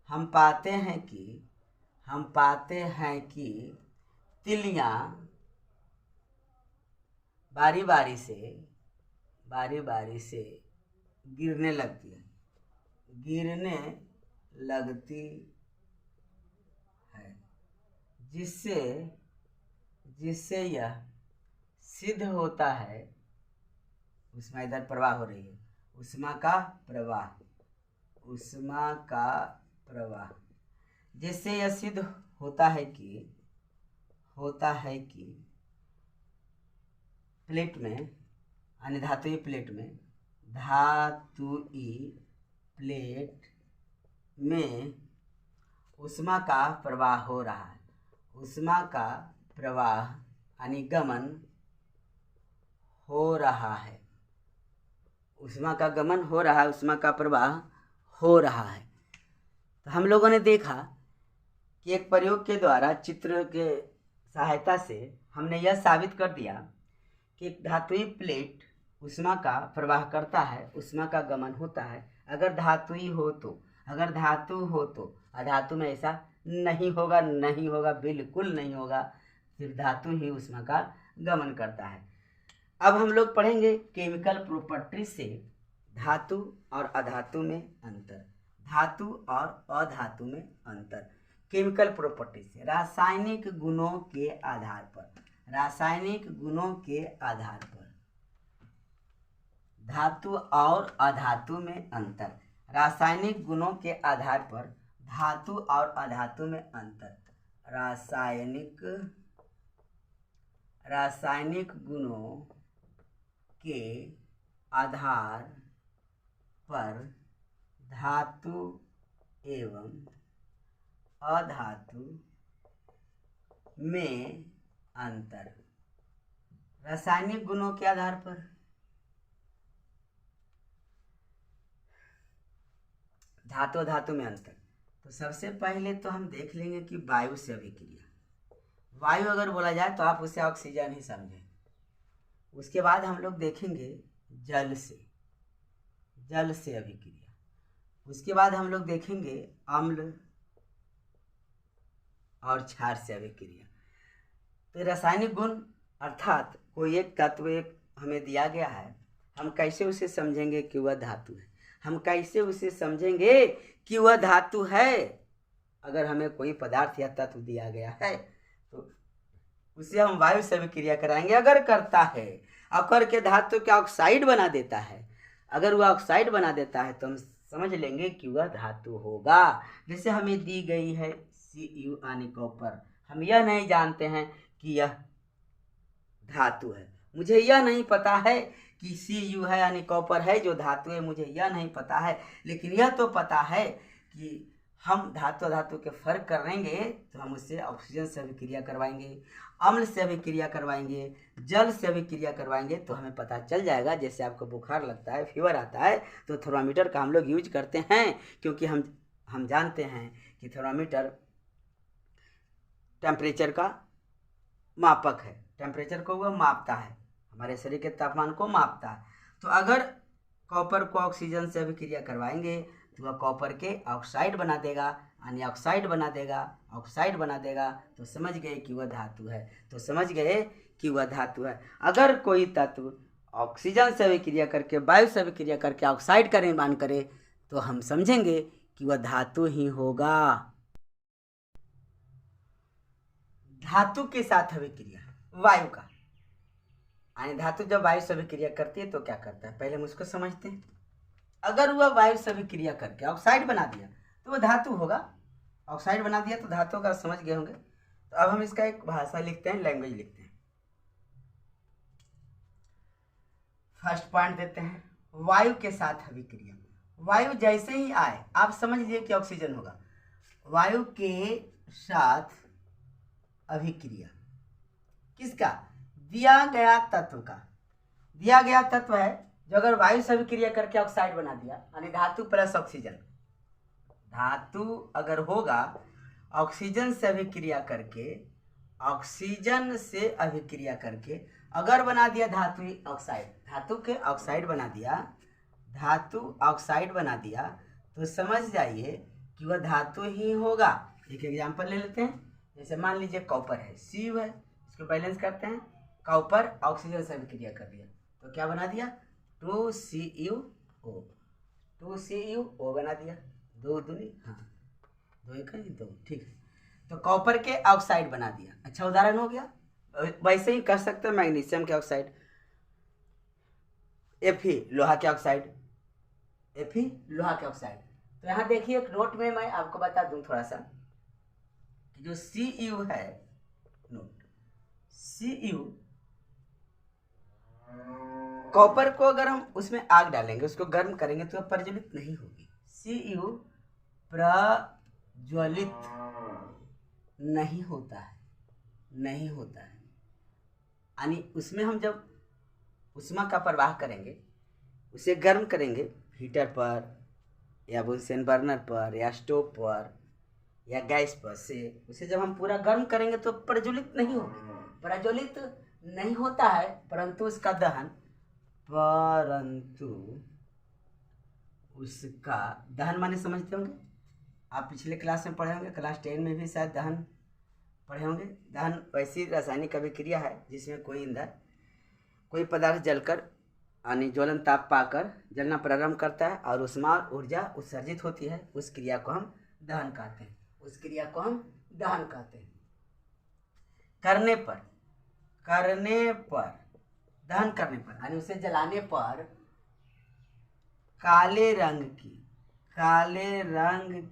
हम पाते हैं कि तिल्लियां बारी बारी से गिरने लगती है, जिससे यह सिद्ध होता है, ऊष्मा इधर प्रवाह हो रही है, ऊष्मा का प्रवाह, जिससे यह सिद्ध होता है कि प्लेट में यानी धातुई प्लेट में ऊष्मा का प्रवाह हो रहा है, ऊष्मा का प्रवाह यानी गमन हो रहा है, ऊष्मा का गमन हो रहा है, ऊष्मा का प्रवाह हो रहा है। तो हम लोगों ने देखा कि एक प्रयोग के द्वारा, चित्र के सहायता से हमने यह साबित कर दिया कि धातुई प्लेट ऊष्मा का प्रवाह करता है, ऊष्मा का गमन होता है। अगर धातु हो तो अधातु में ऐसा नहीं होगा, बिल्कुल नहीं होगा, सिर्फ धातु ही ऊष्मा का गमन करता है। अब हम लोग पढ़ेंगे केमिकल प्रॉपर्टी से धातु और अधातु में अंतर, केमिकल प्रॉपर्टी से रासायनिक गुणों के आधार पर, धातु और अधातु में अंतर, रासायनिक गुणों के आधार पर धातु और अधातु में अंतर, रासायनिक गुणों के आधार पर धातु एवं अधातु में अंतर, रासायनिक गुणों के आधार पर धातु धातु में अंतर। तो सबसे पहले तो हम देख लेंगे कि वायु से अभिक्रिया। वायु अगर बोला जाए तो आप उसे ऑक्सीजन ही समझें। उसके बाद हम लोग देखेंगे जल से अभिक्रिया। उसके बाद हम लोग देखेंगे अम्ल और क्षार से अभिक्रिया। तो रासायनिक गुण अर्थात कोई एक तत्व एक हमें दिया गया है, हम कैसे उसे समझेंगे कि वह धातु है, हम कैसे उसे समझेंगे कि वह धातु है। अगर हमें कोई पदार्थ या तत्व दिया गया है तो उसे हम वायु से अभिक्रिया कराएंगे। अगर करता है और करके धातु के ऑक्साइड बना देता है, अगर वह ऑक्साइड बना देता है तो हम समझ लेंगे कि वह धातु होगा। जैसे हमें दी गई है Cu यानी कॉपर, हम यह नहीं जानते हैं कि यह धातु है। मुझे यह नहीं पता है कि Cu है यानी कॉपर है जो धातु है, मुझे यह नहीं पता है। लेकिन यह तो पता है कि हम धातु के फर्क करेंगे तो हम उससे ऑक्सीजन से अभिक्रिया करवाएंगे, अम्ल से अभिक्रिया करवाएंगे, जल से अभिक्रिया करवाएंगे तो हमें पता चल जाएगा। जैसे आपको बुखार लगता है, फीवर आता है तो थर्मामीटर का हम लोग यूज करते हैं, क्योंकि हम जानते हैं कि थर्मामीटर टेम्परेचर का मापक है, टेम्परेचर को वह मापता है, हमारे शरीर के तापमान को मापता है। तो अगर कॉपर को ऑक्सीजन से अभिक्रिया करवाएंगे तो वह कॉपर के ऑक्साइड बना देगा, यानी ऑक्साइड बना देगा तो समझ गए कि वह धातु है। अगर कोई तत्व ऑक्सीजन से अभिक्रिया करके वायु से अभिक्रिया करके ऑक्साइड का निर्माण करे तो हम समझेंगे कि वह धातु ही होगा। धातु के साथ अभिक्रिया वायु का, यानी धातु जब वायु से अभिक्रिया करती है तो क्या करता है, पहले हम उसको समझते हैं। अगर वह वायु से अभिक्रिया करके ऑक्साइड बना दिया तो वह धातु होगा। ऑक्साइड बना दिया तो धातु का समझ गए होंगे। तो अब हम इसका एक भाषा लिखते हैं, लैंग्वेज लिखते हैं। फर्स्ट पॉइंट देते हैं, वायु के साथ अभिक्रिया। वायु जैसे ही आए आप समझ लीजिए कि ऑक्सीजन होगा। वायु के साथ अभिक्रिया किसका, दिया गया तत्व का। दिया गया तत्व है जो अगर वायु से अभिक्रिया करके ऑक्साइड बना दिया, यानी धातु प्लस ऑक्सीजन। धातु अगर होगा ऑक्सीजन से अभिक्रिया करके अगर बना दिया धातु ऑक्साइड, धातु के ऑक्साइड बना दिया तो समझ जाइए कि वह धातु ही होगा। एक एग्जांपल ले लेते हैं। जैसे मान लीजिए कॉपर है, Cu है, इसको बैलेंस करते हैं। कॉपर ऑक्सीजन से अभिक्रिया कर दिया तो क्या बना दिया, 2CuO बना दिया। 2 दूनी 2 1 2, ठीक है। तो कॉपर के ऑक्साइड बना दिया, अच्छा उदाहरण हो गया। वैसे ही कर सकते हैं मैग्नीशियम के ऑक्साइड, Fe लोहा के ऑक्साइड। तो यहाँ देखिए एक नोट में मैं आपको बता दूं थोड़ा सा कि जो Cu है, नोट Cu कॉपर को अगर हम उसमें आग डालेंगे, उसको गर्म करेंगे तो प्रज्वलित नहीं होगी। Cu प्रज्वलित नहीं होता है, यानी उसमें हम जब उष्मा का प्रवाह करेंगे, उसे गर्म करेंगे हीटर पर या बुनसेन बर्नर पर या स्टोव पर या गैस पर से, उसे जब हम पूरा गर्म करेंगे तो प्रज्वलित नहीं होगी। प्रज्वलित नहीं होता है परंतु उसका दहन माने समझते होंगे आप, पिछले क्लास में पढ़े होंगे, क्लास 10 में भी शायद दहन पढ़े होंगे। दहन वैसी रासायनिक अभिक्रिया है जिसमें कोई पदार्थ जलकर यानी ज्वलन ताप पाकर जलना प्रारंभ करता है और उष्मा और ऊर्जा उत्सर्जित होती है। उस क्रिया को हम दहन कहते हैं। करने पर दहन करने पर यानी उसे जलाने पर काले रंग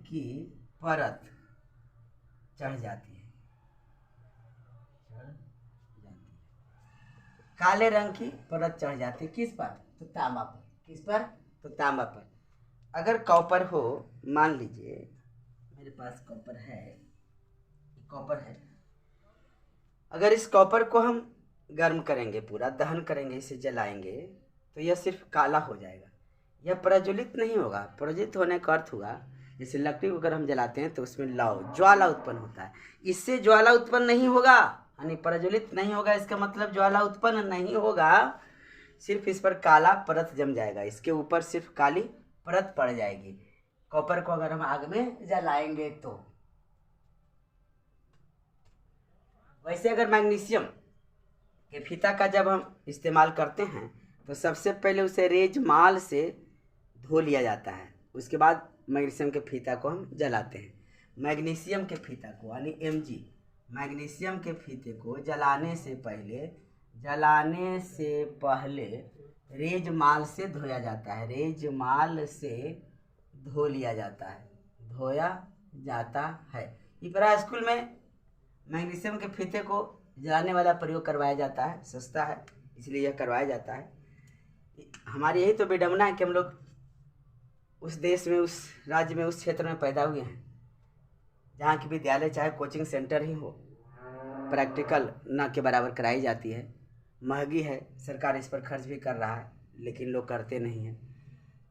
की परत चढ़ जाती है। काले रंग की परत चढ़ जाती है किस पर, तो तांबा पर। किस पर, तो तांबा पर। अगर कॉपर हो, मान लीजिए मेरे पास कॉपर है, अगर इस कॉपर को हम गर्म करेंगे, पूरा दहन करेंगे, इसे जलाएंगे तो यह सिर्फ काला हो जाएगा, यह प्रज्वलित नहीं होगा। प्रज्वलित होने का अर्थ हुआ जैसे लकड़ी को अगर हम जलाते हैं तो उसमें ज्वाला उत्पन्न होता है, इससे ज्वाला उत्पन्न नहीं होगा, यानी प्रज्वलित नहीं होगा, इसका मतलब ज्वाला उत्पन्न नहीं होगा, सिर्फ इस पर काला परत जम जाएगा, इसके ऊपर सिर्फ काली परत पड़ जाएगी। कॉपर को अगर हम आग में जलाएंगे तो। वैसे अगर मैग्नीशियम के फीता का जब हम इस्तेमाल करते हैं तो सबसे पहले उसे रेजमाल से धो लिया जाता है, उसके बाद मैग्नीशियम के फीता को हम जलाते हैं। मैग्नीशियम के फीता को यानी Mg, मैग्नीशियम के फीते को जलाने से पहले रेजमाल से धोया जाता है, रेजमाल से धो लिया जाता है, धोया जाता है। ये प्राय स्कूल में मैग्नीशियम के फीते को जलाने वाला प्रयोग करवाया जाता है, सस्ता है इसलिए यह करवाया जाता है। हमारी यही तो विडंबना है कि हम लोग उस देश में, उस राज्य में, उस क्षेत्र में पैदा हुए हैं जहाँ की विद्यालय चाहे कोचिंग सेंटर ही हो, प्रैक्टिकल न के बराबर कराई जाती है। महंगी है, सरकार इस पर खर्च भी कर रहा है, लेकिन लोग करते नहीं हैं,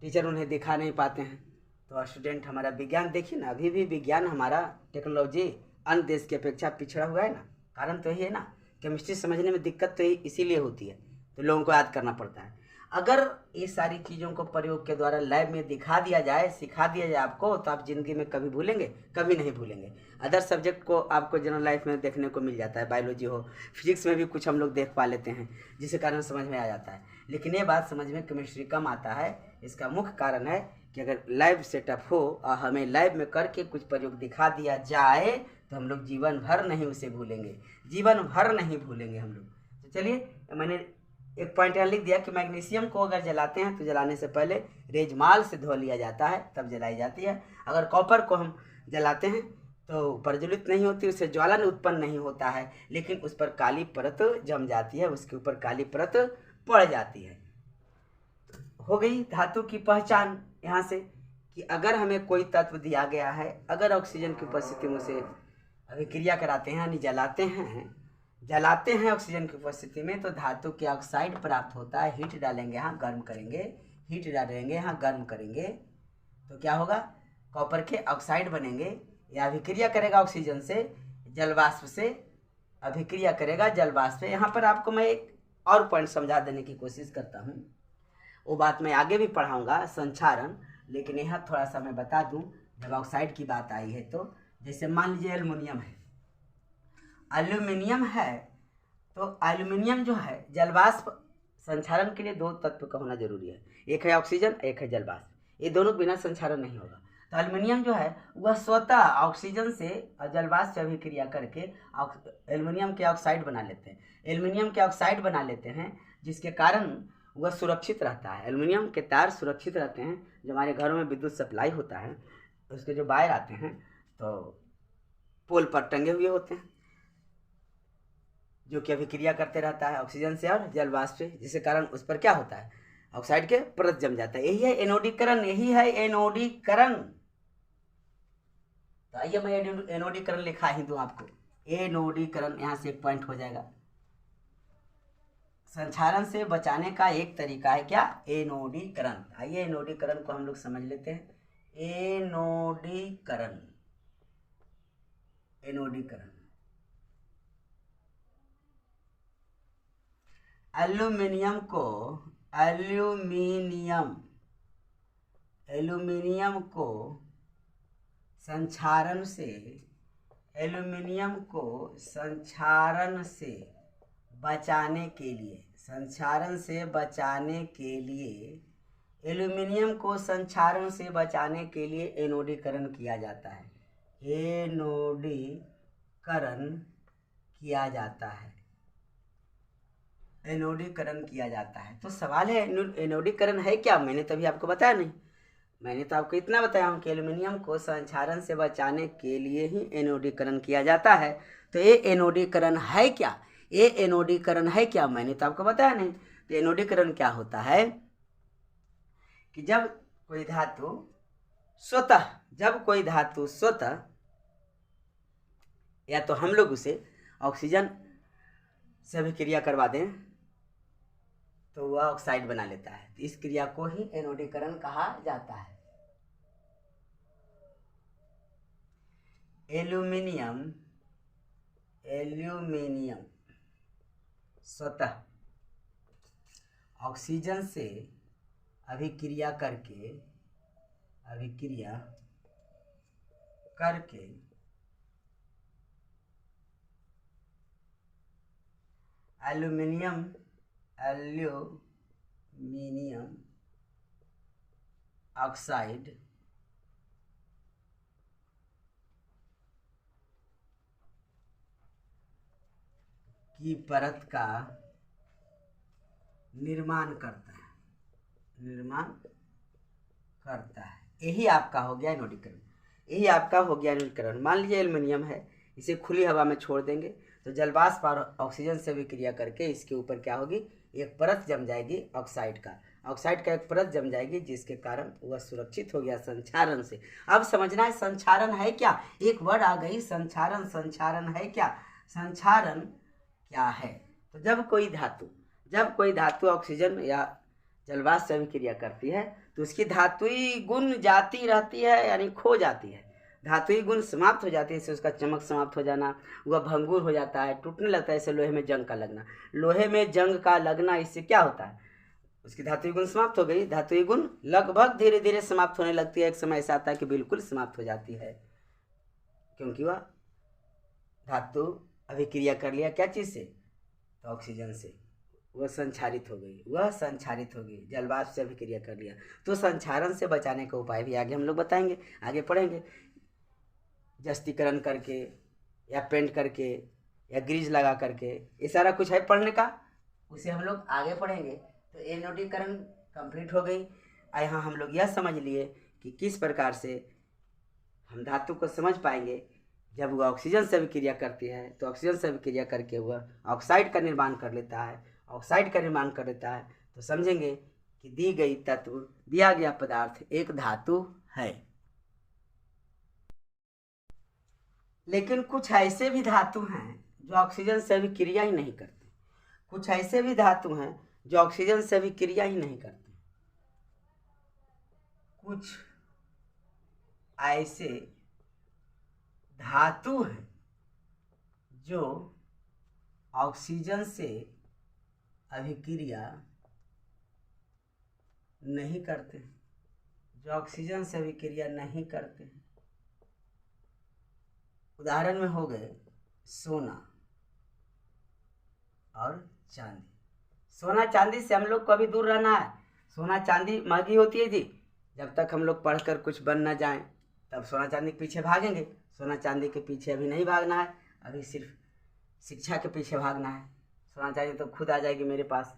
टीचर उन्हें दिखा नहीं पाते हैं। तो स्टूडेंट हमारा विज्ञान देखिए ना, अभी भी विज्ञान हमारा टेक्नोलॉजी अन्य देश की अपेक्षा पिछड़ा हुआ है ना, कारण तो यही है ना, केमिस्ट्री समझने में दिक्कत तो इसीलिए होती है, तो लोगों को याद करना पड़ता है। अगर ये सारी चीज़ों को प्रयोग के द्वारा लैब में दिखा दिया जाए, सिखा दिया जाए आपको, तो आप ज़िंदगी में कभी भूलेंगे? कभी नहीं भूलेंगे। अदर सब्जेक्ट को आपको जनरल लाइफ में देखने को मिल जाता है, बायोलॉजी हो, फिजिक्स में भी कुछ हम लोग देख पा लेते हैं, जिसके कारण समझ में आ जाता है। लेकिन ये बात समझ में केमिस्ट्री कम आता है। इसका मुख्य कारण है कि अगर लैब सेटअप हो और हमें लैब में करके कुछ प्रयोग दिखा दिया जाए तो हम लोग जीवन भर नहीं उसे भूलेंगे, जीवन भर नहीं भूलेंगे हम लोग। तो चलिए, मैंने एक पॉइंट यहाँ लिख दिया कि मैग्नीशियम को अगर जलाते हैं तो जलाने से पहले रेजमाल से धो लिया जाता है, तब जलाई जाती है। अगर कॉपर को हम जलाते हैं तो प्रज्वलित नहीं होती, उससे ज्वाला उत्पन्न नहीं होता है, लेकिन उस पर काली परत जम जाती है, उसके ऊपर काली परत पड़ जाती है। हो गई धातु की पहचान यहाँ से कि अगर हमें कोई तत्व दिया गया है, अगर ऑक्सीजन की उपस्थिति में उसे अभिक्रिया कराते हैं यानी जलाते हैं ऑक्सीजन की उपस्थिति में, तो धातु के ऑक्साइड प्राप्त होता है। हीट डालेंगे यहाँ, गर्म करेंगे, हीट डालेंगे यहाँ, गर्म करेंगे, तो क्या होगा? कॉपर के ऑक्साइड बनेंगे। यह अभिक्रिया करेगा ऑक्सीजन से, जलवाष्प से अभिक्रिया करेगा जलवाष्प से। यहाँ पर आपको मैं एक और पॉइंट समझा देने की कोशिश करता हूँ, वो बात मैं आगे भी पढ़ाऊँगा, संक्षारण, लेकिन यहाँ थोड़ा सा मैं बता दूँ। जब ऑक्साइड की बात आई है तो जैसे मान लीजिए एल्युमिनियम है, तो एल्युमिनियम जो है जलवाष्प संक्षारण के लिए दो तत्व का होना जरूरी है, एक है ऑक्सीजन, एक है जलवाष्प। ये दोनों बिना संक्षारण नहीं होगा। तो एल्युमिनियम जो है वह स्वतः ऑक्सीजन से और जलवाष्प से अभिक्रिया करके एल्युमिनियम के ऑक्साइड बना लेते हैं, जिसके कारण वह सुरक्षित रहता है। एल्युमिनियम के तार सुरक्षित रहते हैं। जो हमारे घरों में विद्युत सप्लाई होता है, उसके जो वायर आते हैं तो पोल पर टंगे हुए होते हैं, जो कि अभिक्रिया करते रहता है ऑक्सीजन से और जलवाष्प से, जिसके कारण उस पर क्या होता है? ऑक्साइड के परत जम जाता है। यही है एनोडीकरण। तो आइए मैं एनोडीकरण लिखा ही दूं आपको। एनोडीकरण, यहाँ से एक पॉइंट हो जाएगा। संक्षारण से बचाने का एक तरीका है क्या? एनोडीकरण। आइए एनोडीकरण को हम लोग समझ लेते हैं। एनोडीकरण एल्यूमिनियम को संक्षारण से बचाने के लिए एनोडीकरण किया जाता है। एनोडीकरण किया जाता है। तो सवाल है एनोडीकरण है क्या? मैंने तो अभी आपको बताया नहीं। मैंने तो आपको इतना बताया हूँ कि एल्युमिनियम को संक्षारण से बचाने के लिए ही एनोडीकरण किया जाता है। तो ये एनोडीकरण है क्या? मैंने तो आपको बताया नहीं। तो एनोडीकरण क्या होता है कि जब कोई धातु स्वतः या तो हम लोग उसे ऑक्सीजन से अभिक्रिया करवा दें तो वह ऑक्साइड बना लेता है। तो इस क्रिया को ही एनोडीकरण कहा जाता है। एल्यूमिनियम स्वतः ऑक्सीजन से अभिक्रिया करके एल्यूमिनियम ऑक्साइड की परत का निर्माण करता है। यही आपका हो गया एनोडीकरण। मान लीजिए एल्युमिनियम है, इसे खुली हवा में छोड़ देंगे तो जलवाष्प और ऑक्सीजन से विक्रिया करके इसके ऊपर क्या होगी, एक परत जम जाएगी ऑक्साइड का एक परत जम जाएगी, जिसके कारण वह सुरक्षित हो गया संक्षारण से। अब समझना है संक्षारण है क्या, एक वर्ड आ गई संक्षारण है क्या, संक्षारण क्या है। तो जब कोई धातु ऑक्सीजन या जलवाष्प से विक्रिया करती है तो उसकी धातुई गुण जाती रहती है, यानी खो जाती है, धातुई गुण समाप्त हो जाती है। इससे उसका चमक समाप्त हो जाना, वह भंगुर हो जाता है, टूटने लगता है। जैसे लोहे में जंग का लगना, इससे क्या होता है, उसकी धातुई गुण समाप्त हो गई। धातुई गुण लगभग धीरे धीरे समाप्त होने लगती है, एक समय ऐसा आता है कि बिल्कुल समाप्त हो जाती है, क्योंकि वह धातु अभिक्रिया कर लिया क्या चीज़ से, तो ऑक्सीजन से, वह संक्षारित हो गई, जलवाष्प से अभिक्रिया कर लिया। तो संक्षारण से बचाने का उपाय भी आगे हम लोग बताएंगे, आगे पढ़ेंगे, जस्तीकरण करके या पेंट करके या ग्रीज लगा करके, ये सारा कुछ है पढ़ने का, उसे हम लोग आगे पढ़ेंगे। तो एनोडीकरण कंप्लीट हो गई। यहाँ हम लोग यह समझ लिए कि किस प्रकार से हम धातु को समझ पाएंगे। जब वह ऑक्सीजन से विक्रिया करती है तो ऑक्सीजन से विक्रिया करके वह ऑक्साइड का निर्माण कर लेता है, तो समझेंगे कि दिया गया पदार्थ एक धातु है। लेकिन कुछ ऐसे भी धातु हैं जो ऑक्सीजन से विक्रिया ही नहीं करते, कुछ ऐसे धातु हैं जो ऑक्सीजन से अभिक्रिया नहीं करते, उदाहरण में हो गए सोना और चांदी। सोना चांदी से हम लोग को अभी दूर रहना है। सोना चांदी महंगी होती है जी, जब तक हम लोग पढ़कर कुछ बन न जाएं तब सोना चांदी के पीछे भागेंगे। सोना चांदी के पीछे अभी नहीं भागना है, अभी सिर्फ शिक्षा के पीछे भागना है। सोना चांदी तो खुद आ जाएगी मेरे पास।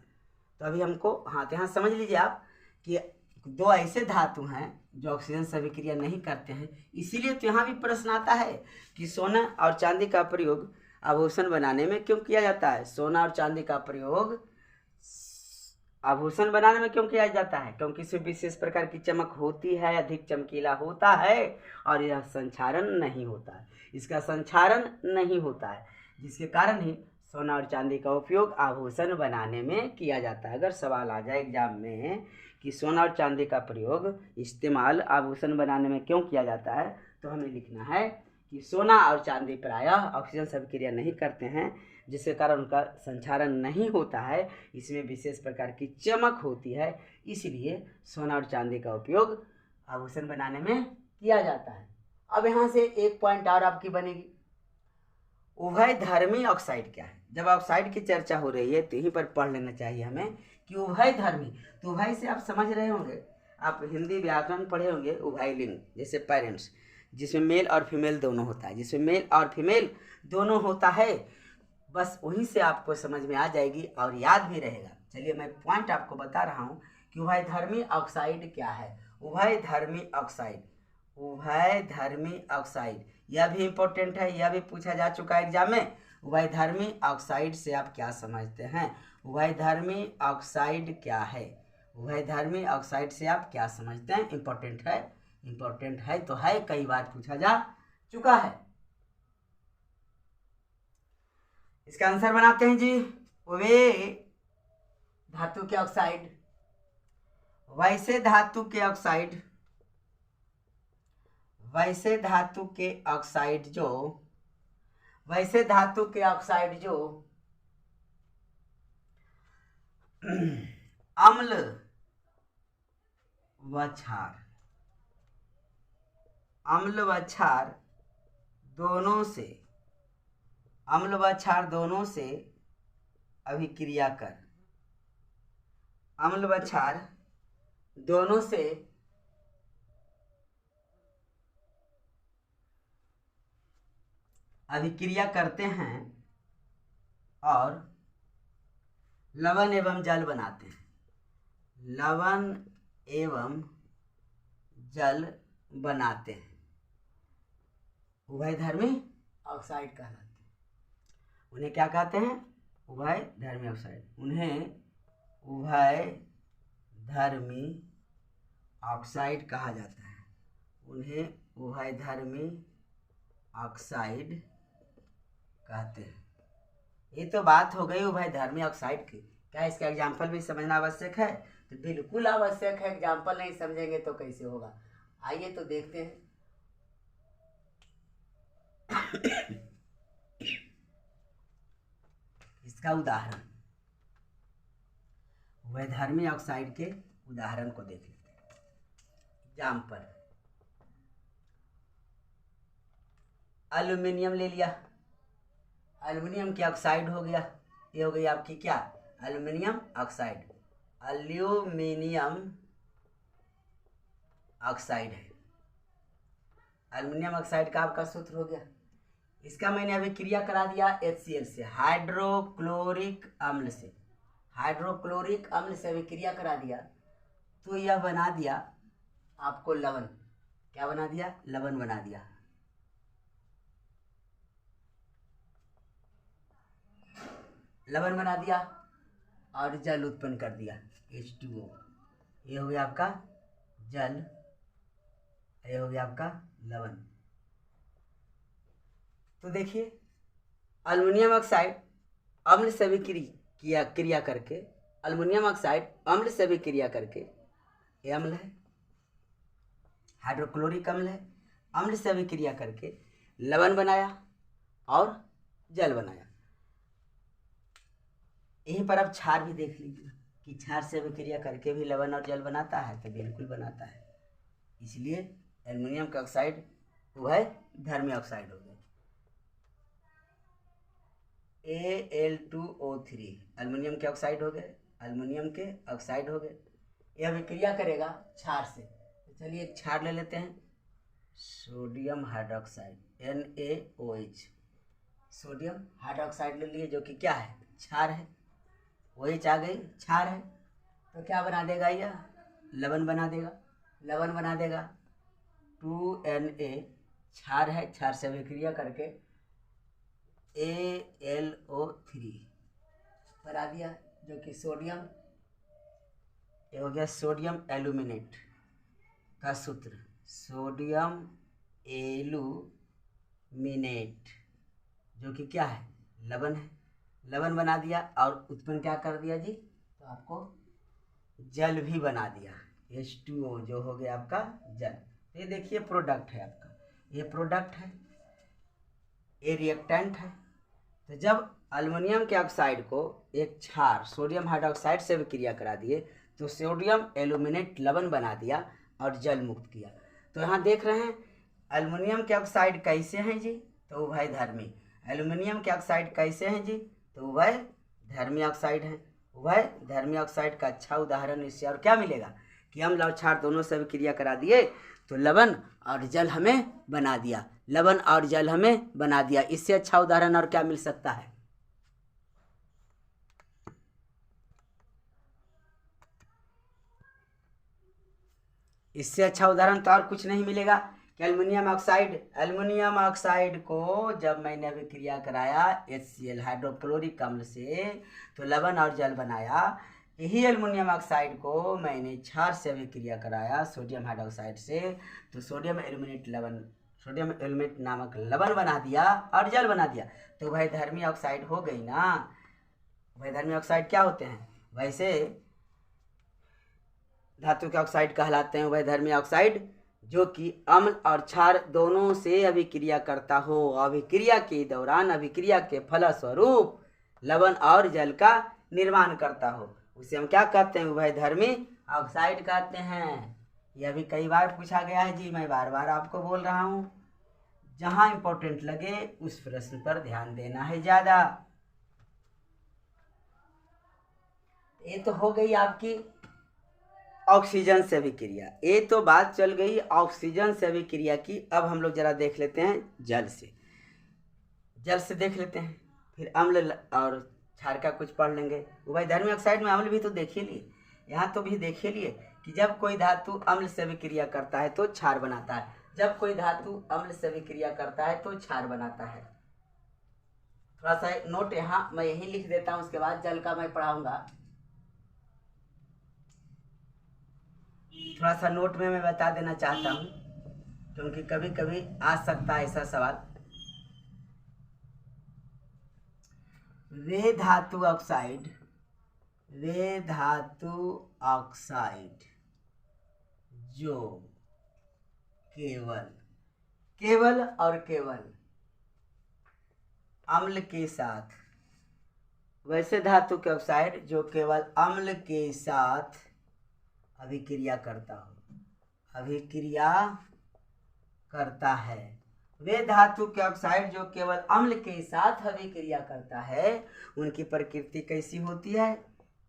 तो अभी हमको तो यहाँ समझ लीजिए आप कि दो ऐसे धातु हैं जो ऑक्सीजन से अभिक्रिया नहीं करते हैं। इसीलिए तो यहाँ भी प्रश्न आता है कि सोना और चांदी का प्रयोग आभूषण बनाने में क्यों किया जाता है। सोना और चांदी का प्रयोग आभूषण बनाने में क्यों किया जाता है, क्योंकि इसमें विशेष प्रकार की चमक होती है, अधिक चमकीला होता है और यह संक्षारण नहीं होता है, इसका संक्षारण नहीं होता है, जिसके कारण ही सोना और चांदी का उपयोग आभूषण बनाने में किया जाता है। अगर सवाल आ जाए एग्जाम में कि सोना और चांदी का प्रयोग इस्तेमाल आभूषण बनाने में क्यों किया जाता है, तो हमें लिखना है कि सोना और चांदी प्रायः ऑक्सीजन से अभिक्रिया नहीं करते हैं, जिसके कारण उनका संक्षारण नहीं होता है, इसमें विशेष प्रकार की चमक होती है, इसलिए सोना और चांदी का उपयोग आभूषण बनाने में किया जाता है। अब यहाँ से एक पॉइंट और आपकी बनेगी, उभयधर्मी ऑक्साइड क्या है। जब ऑक्साइड की चर्चा हो रही है तो यहीं पर पढ़ लेना चाहिए हमें कि उभयधर्मी, तो उभय से आप समझ रहे होंगे, आप हिंदी व्याकरण पढ़े होंगे, उभयलिंग जैसे पेरेंट्स, जिसमें मेल और फीमेल दोनों होता है, बस वहीं से आपको समझ में आ जाएगी और याद भी रहेगा। चलिए मैं पॉइंट आपको बता रहा हूँ कि उभयधर्मी ऑक्साइड क्या है। उभयधर्मी ऑक्साइड यह भी इम्पोर्टेंट है, यह भी पूछा जा चुका है एग्जाम में। उभयधर्मी ऑक्साइड से आप क्या समझते हैं, उभयधर्मी ऑक्साइड क्या है, उभयधर्मी ऑक्साइड से आप क्या समझते हैं। इम्पोर्टेंट है तो है, कई बार पूछा जा चुका है। इसका आंसर बनाते हैं जी, वे धातु के ऑक्साइड, वैसे धातु के ऑक्साइड वैसे धातु के ऑक्साइड जो अम्ल व क्षार दोनों से अभिक्रिया कर अभिक्रिया करते हैं और लवण एवं जल बनाते हैं। उभयधर्मी ऑक्साइड कहलाते हैं। उन्हें क्या कहते हैं? उभयधर्मी ऑक्साइड। उन्हें उभयधर्मी ऑक्साइड कहा जाता है। उन्हें उभयधर्मी ऑक्साइड कहते हैं। ये तो बात हो गई उभयधर्मी ऑक्साइड की। क्या इसका एग्जाम्पल भी समझना आवश्यक है? तो बिल्कुल आवश्यक है। एग्जाम्पल नहीं समझेंगे तो कैसे होगा? आइए तो देखते हैं। इसका उदाहरण, उभयधर्मी ऑक्साइड के उदाहरण को देख लेते हैं। एग्जाम्पल, एल्यूमिनियम ले लिया। एल्यूमिनियम की ऑक्साइड हो गया। ये हो गई आपकी क्या? Aluminium oxide. एल्यूमिनियम ऑक्साइड है। एल्यूमिनियम ऑक्साइड का आपका सूत्र हो गया। इसका मैंने अभी क्रिया करा दिया HCl से, हाइड्रोक्लोरिक अम्ल से। हाइड्रोक्लोरिक अम्ल से अभी क्रिया करा दिया तो यह बना दिया आपको लवण। क्या बना दिया? लवण बना दिया। लवण बना दिया और जल उत्पन्न कर दिया H2O। ये हो गया आपका जल, ये हो गया आपका लवण। तो देखिए, एल्युमिनियम ऑक्साइड अम्ल से भी क्रिया करके, एल्युमिनियम ऑक्साइड अम्ल से भी क्रिया करके, ये अम्ल है, हाइड्रोक्लोरिक अम्ल है, अम्ल से भी क्रिया करके लवण बनाया और जल बनाया। यहीं पर अब क्षार भी देख लीजिए कि क्षार से भी क्रिया करके भी लवण और जल बनाता है। तो बिल्कुल बनाता है। इसलिए एल्युमिनियम का ऑक्साइड उभयधर्मी ऑक्साइड हो गया। Al2O3 एल्युमिनियम के ऑक्साइड हो गए, एल्युमिनियम के ऑक्साइड हो गए। यह अभिक्रिया करेगा क्षार से। तो चलिए एक क्षार ले लेते हैं, sodium hydroxide NaOH। Sodium hydroxide ले लिए, जो कि क्या है? क्षार है। OH आ गई, क्षार है। तो क्या बना देगा? यह लवण बना देगा। लवण बना देगा 2Na, क्षार है, क्षार से अभिक्रिया करके AlO3 बना दिया, जो कि सोडियम, ये हो गया सोडियम एल्यूमिनेट का सूत्र, सोडियम एल्यूमिनेट, जो कि क्या है? लवण है। लवण बना दिया और उत्पन्न क्या कर दिया जी? तो आपको जल भी बना दिया, H2O, जो हो गया आपका जल। तो ये देखिए प्रोडक्ट है आपका, ये प्रोडक्ट है, ये रिएक्टेंट है। तो जब एल्युमिनियम के ऑक्साइड को एक क्षार सोडियम हाइड्रोक्साइड से भी क्रिया करा दिए तो सोडियम एल्यूमिनेट लवण बना दिया और जल मुक्त किया। तो यहाँ देख रहे हैं एल्युमिनियम के ऑक्साइड कैसे हैं जी? तो उभयधर्मी। एल्युमिनियम के ऑक्साइड कैसे हैं जी? तो उभयधर्मी ऑक्साइड हैं। उभयधर्मी ऑक्साइड का अच्छा उदाहरण इससे और क्या मिलेगा कि अम्ल और क्षार दोनों से भी क्रिया करा दिए तो लवण और जल हमें बना दिया। लवण और जल हमें बना दिया। इससे अच्छा उदाहरण और क्या मिल सकता है? इससे अच्छा उदाहरण तो और कुछ नहीं मिलेगा कि एल्युमिनियम ऑक्साइड को जब मैंने अभी क्रिया कराया HCl हाइड्रोक्लोरिक अम्ल से तो लवण और जल बनाया। यही एल्युमिनियम ऑक्साइड को मैंने क्षार से भी क्रिया कराया सोडियम हाइड्रोक्साइड से, तो सोडियम एल्यूमिनेट नामक लवण बना दिया और जल बना दिया। तो उभयधर्मी ऑक्साइड हो गई ना। उभयधर्मी ऑक्साइड क्या होते हैं? वैसे धातु के ऑक्साइड कहलाते हैं उभयधर्मी ऑक्साइड, जो कि अम्ल और क्षार दोनों से अभिक्रिया करता हो। अभिक्रिया के दौरान अभिक्रिया के फलस्वरूप लवण और जल का निर्माण करता हो, उसे हम क्या कहते हैं? उभयधर्मी ऑक्साइड कहते हैं। यह भी कई बार पूछा गया है जी, मैं बार बार आपको बोल रहा हूँ। जहाँ इंपॉर्टेंट लगे उस प्रश्न पर ध्यान देना है ज़्यादा। ये तो हो गई आपकी ऑक्सीजन से अभिक्रिया। ये तो बात चल गई ऑक्सीजन से अभिक्रिया की। अब हम लोग जरा देख लेते हैं जल से देख लेते हैं, फिर अम्ल और क्षार का कुछ पढ़ लेंगे। उभयधर्मी ऑक्साइड में अम्ल भी तो देख ही लिए, यहाँ तो भी देख ही लिए कि जब कोई धातु अम्ल से अभिक्रिया करता है तो क्षार बनाता है, जब कोई धातु अम्ल से अभिक्रिया करता है तो क्षार बनाता है। थोड़ा सा नोट यहाँ मैं यही लिख देता हूँ, उसके बाद जल का मैं पढ़ाऊंगा। थोड़ा सा नोट में मैं बता देना चाहता हूँ, क्योंकि कभी कभी आ सकता है ऐसा सवाल। वे धातु ऑक्साइड जो केवल और केवल अम्ल के साथ, वैसे धातु के ऑक्साइड जो केवल अम्ल के साथ अभिक्रिया करता है। वे धातु के ऑक्साइड जो केवल अम्ल के साथ अभिक्रिया करता है, उनकी प्रकृति कैसी होती है?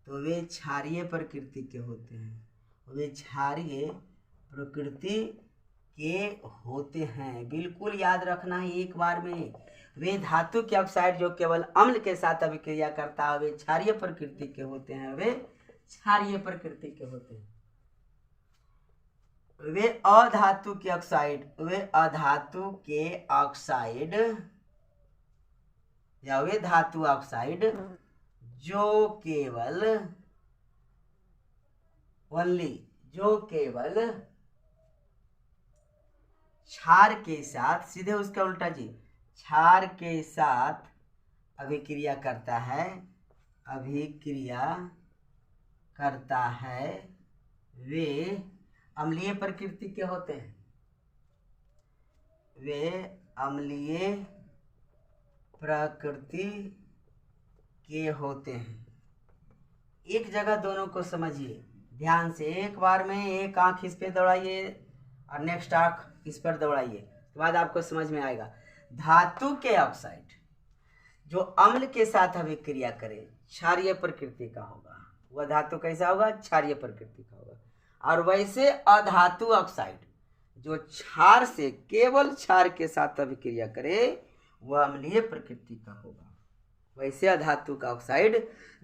तो वे क्षारीय प्रकृति के होते हैं। वे क्षारीय प्रकृति के होते हैं, बिल्कुल याद रखना है एक बार में। वे धातु के ऑक्साइड जो केवल अम्ल के साथ अभिक्रिया करता है, वे क्षारीय प्रकृति के होते हैं। वे क्षारीय प्रकृति के होते हैं। वे अधातु के ऑक्साइड या वे धातु ऑक्साइड जो केवल क्षार के साथ, सीधे उसका उल्टा जी, क्षार के साथ अभिक्रिया करता है, वे अम्लीय प्रकृति के होते हैं। वे अम्लीय प्रकृति के होते हैं। एक जगह दोनों को समझिए ध्यान से, एक बार में एक आंख इस पे दौड़ाइए और नेक्स्ट आंख इस पर दौड़ाइए, उसके बाद आपको समझ में आएगा। धातु के ऑक्साइड जो अम्ल के साथ अभिक्रिया करे क्षारीय प्रकृति का होगा, वह धातु कैसा होगा? क्षारीय प्रकृति का होगा। और वैसे अधातु ऑक्साइड जो क्षार से, केवल क्षार के साथ अभिक्रिया करे, वह अम्लीय प्रकृति का होगा। वैसे अधातु का ऑक्साइड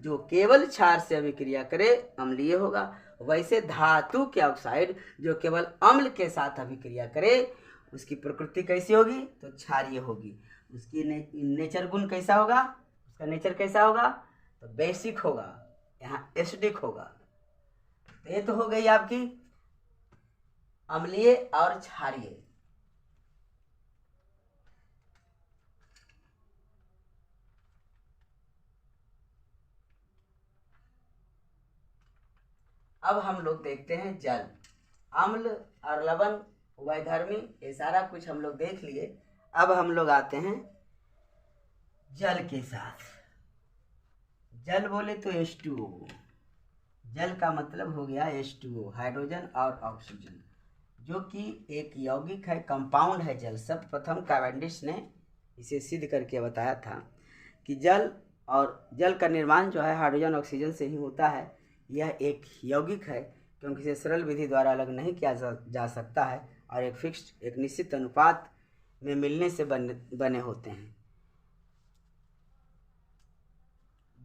जो केवल क्षार से अभिक्रिया करे अम्लीय होगा। वैसे धातु के ऑक्साइड जो केवल अम्ल के साथ अभिक्रिया करे, उसकी प्रकृति कैसी होगी? तो क्षारीय होगी। उसकी नेचर गुण कैसा होगा? उसका नेचर कैसा होगा? तो बेसिक होगा, यहाँ एसिडिक होगा। तो ये तो हो गई आपकी अम्लीय और क्षारीय। अब हम लोग देखते हैं जल। अम्ल और लवण उभयधर्मी, ये सारा कुछ हम लोग देख लिए। अब हम लोग आते हैं जल के साथ। जल बोले तो H2O। जल का मतलब हो गया H2O, हाइड्रोजन और ऑक्सीजन, जो कि एक यौगिक है, कंपाउंड है जल। सर्वप्रथम कैवेंडिश ने इसे सिद्ध करके बताया था कि जल का निर्माण जो है हाइड्रोजन ऑक्सीजन से ही होता है। यह एक यौगिक है क्योंकि इसे सरल विधि द्वारा अलग नहीं किया जा सकता है और एक फिक्स्ड, एक निश्चित अनुपात में मिलने से बने होते हैं।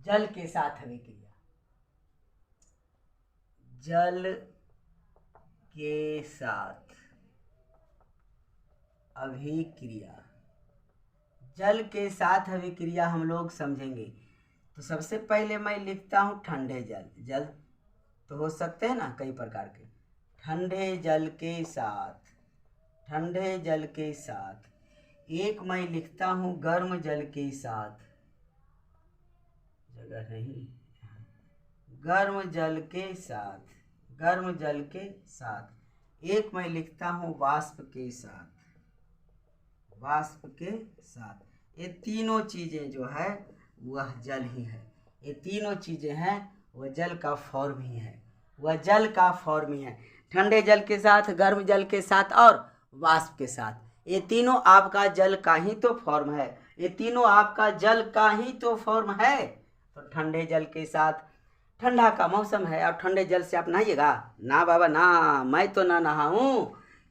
जल के साथ अभिक्रिया, जल के साथ अभिक्रिया, जल के साथ अभिक्रिया हम लोग समझेंगे। तो सबसे पहले मैं लिखता हूँ ठंडे जल। जल तो हो सकते हैं ना कई प्रकार के। ठंडे जल के साथ, ठंडे जल के साथ एक मैं लिखता हूँ गर्म जल के साथ, जगह नहीं, गर्म जल के साथ, गर्म जल के साथ एक मैं लिखता हूँ वाष्प के साथ, वाष्प के साथ। ये तीनों चीज़ें जो है वह जल ही है, ये तीनों चीज़ें हैं वह जल का फॉर्म ही है, वह जल का फॉर्म ही है। ठंडे जल के साथ, गर्म जल के साथ और वाष्प के साथ, ये तीनों आपका जल का ही तो फॉर्म है, ये तीनों आपका जल का ही तो फॉर्म है। तो ठंडे जल के साथ, ठंडा का मौसम है और ठंडे जल से आप नहाइएगा? ना बाबा ना, मैं तो ना नहाऊं,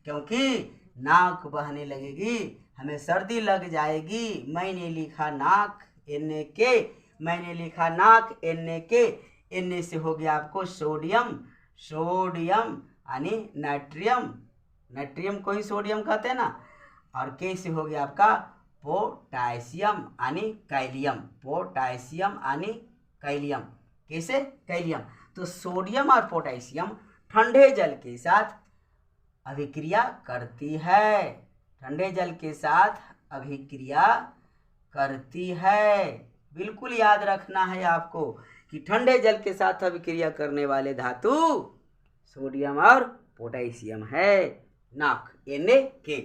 क्योंकि नाक बहने लगेगी, हमें सर्दी लग जाएगी। मैंने लिखा नाक एन के, मैंने लिखा नाक एन के, एन से हो गया आपको सोडियम, सोडियम यानी नाइट्रियम, नाइट्रियम को ही सोडियम कहते हैं ना, और के से हो गया आपका पोटासियम यानी कैलियम, पोटासियम यानी कैलियम, कैसे कैलियम। तो सोडियम और पोटेशियम ठंडे जल के साथ अभिक्रिया करती है, ठंडे जल के साथ अभिक्रिया करती है। बिल्कुल याद रखना है आपको कि ठंडे जल के साथ अभिक्रिया करने वाले धातु सोडियम और पोटेशियम है, नाक एन के।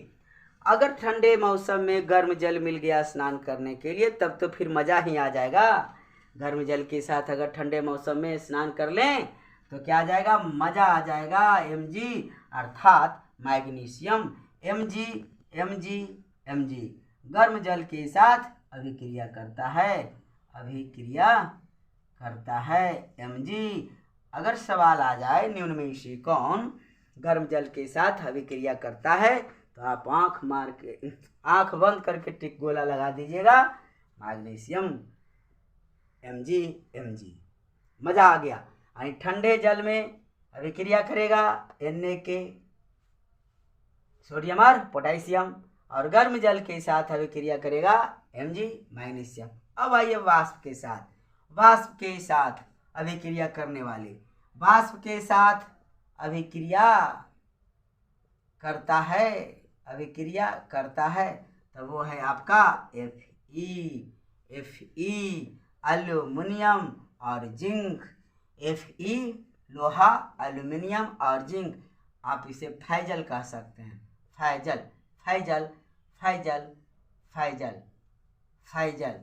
अगर ठंडे मौसम में गर्म जल मिल गया स्नान करने के लिए तब तो फिर मज़ा ही आ जाएगा। गर्म जल के साथ अगर ठंडे मौसम में स्नान कर लें तो क्या आ जाएगा? मज़ा आ जाएगा। Mg अर्थात मैग्नीशियम, Mg Mg Mg गर्म जल के साथ अभिक्रिया करता है, अभिक्रिया करता है Mg। अगर सवाल आ जाए निम्न में से कौन गर्म जल के साथ अभिक्रिया करता है तो आप आंख मार के, आंख बंद करके टिक गोला लगा दीजिएगा, मैग्नीशियम Mg Mg। मज़ा आ गया। यानी ठंडे जल में अभिक्रिया करेगा Na सोडियम और पोटेशियम, और गर्म जल के साथ अभिक्रिया करेगा Mg मैग्नीशियम। अब आइए वाष्प के साथ, वाष्प के साथ अभिक्रिया करने वाले, वाष्प के साथ अभिक्रिया करता है, अभिक्रिया करता है तो वो है आपका Fe एल्यूमिनियम और जिंक, Fe लोहा, एल्यूमिनियम और जिंक। आप इसे फैजल कह सकते हैं, फैजल फैजल फैजल फैजल फैजल।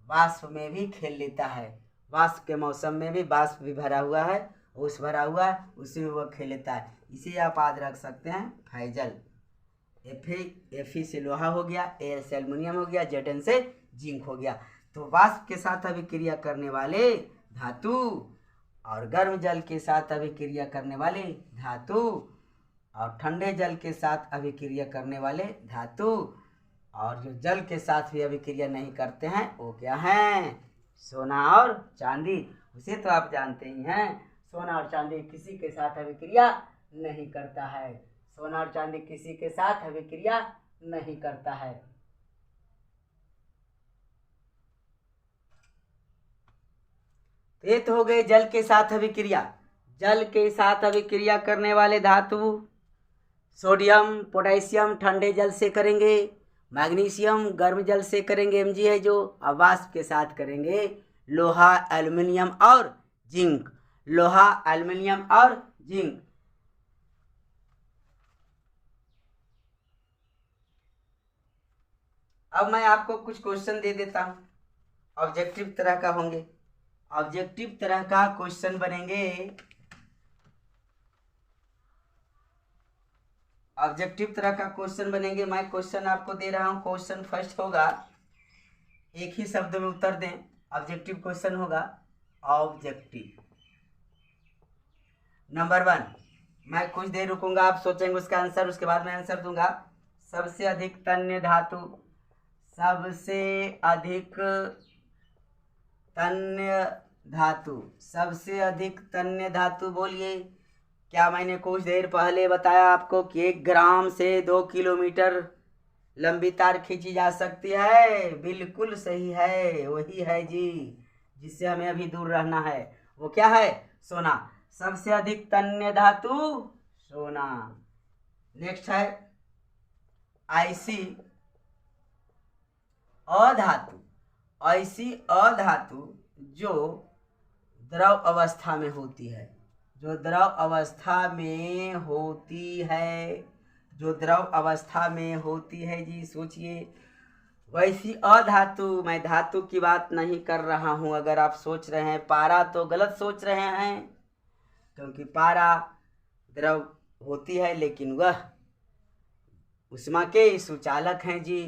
वाष्प में भी खेल लेता है, वाष्प के मौसम में भी वाष्प भी भरा हुआ है, ओस भरा हुआ है, उसी में वह खेल लेता है, इसे आप याद रख सकते हैं फैजल। Fe से लोहा हो गया, A से एल्यूमिनियम हो गया, Zn से जिंक हो गया। तो वाष्प के साथ अभिक्रिया करने वाले धातु और गर्म जल के साथ अभिक्रिया करने वाले धातु और ठंडे जल के साथ अभिक्रिया करने वाले धातु और जो जल के साथ भी अभिक्रिया नहीं करते हैं वो क्या हैं? सोना और चांदी। उसे तो आप जानते ही हैं, सोना और चांदी किसी के साथ अभिक्रिया नहीं करता है, सोना और चांदी किसी के साथ अभिक्रिया नहीं करता है। ये तो हो गए जल के साथ अभिक्रिया। जल के साथ अभिक्रिया करने वाले धातु सोडियम पोटेशियम ठंडे जल से करेंगे, मैग्नीशियम गर्म जल से करेंगे, Mg है जो। अब वाष्प के साथ करेंगे लोहा एल्यूमिनियम और जिंक, लोहा एल्यूमिनियम और जिंक। अब मैं आपको कुछ क्वेश्चन दे देता हूं, ऑब्जेक्टिव तरह का होंगे, ऑब्जेक्टिव तरह का क्वेश्चन बनेंगे, ऑब्जेक्टिव तरह का क्वेश्चन बनेंगे। मैं क्वेश्चन आपको दे रहा हूं, क्वेश्चन फर्स्ट होगा, एक ही शब्द में उत्तर दें, ऑब्जेक्टिव क्वेश्चन होगा, ऑब्जेक्टिव। नंबर 1, मैं कुछ देर रुकूंगा, आप सोचेंगे उसका आंसर, उसके बाद मैं आंसर दूंगा। सबसे अधिक तन्य धातु, सबसे अधिक तन्य धातु, सबसे अधिक तन्य धातु बोलिए। क्या मैंने कुछ देर पहले बताया आपको कि 1 ग्राम से 2 किलोमीटर लंबी तार खींची जा सकती है? बिल्कुल सही है, वही है जी, जिससे हमें अभी दूर रहना है। वो क्या है? सोना। सबसे अधिक तन्य धातु सोना। नेक्स्ट है ऐसी अधातु, ऐसी अधातु जो द्रव अवस्था में होती है, जो द्रव अवस्था में होती है, जो द्रव अवस्था में होती है जी, सोचिए। वैसी अधातु, मैं धातु की बात नहीं कर रहा हूं। अगर आप सोच रहे हैं पारा तो गलत सोच रहे हैं, क्योंकि पारा द्रव होती है लेकिन वह उष्मा के सुचालक हैं जी।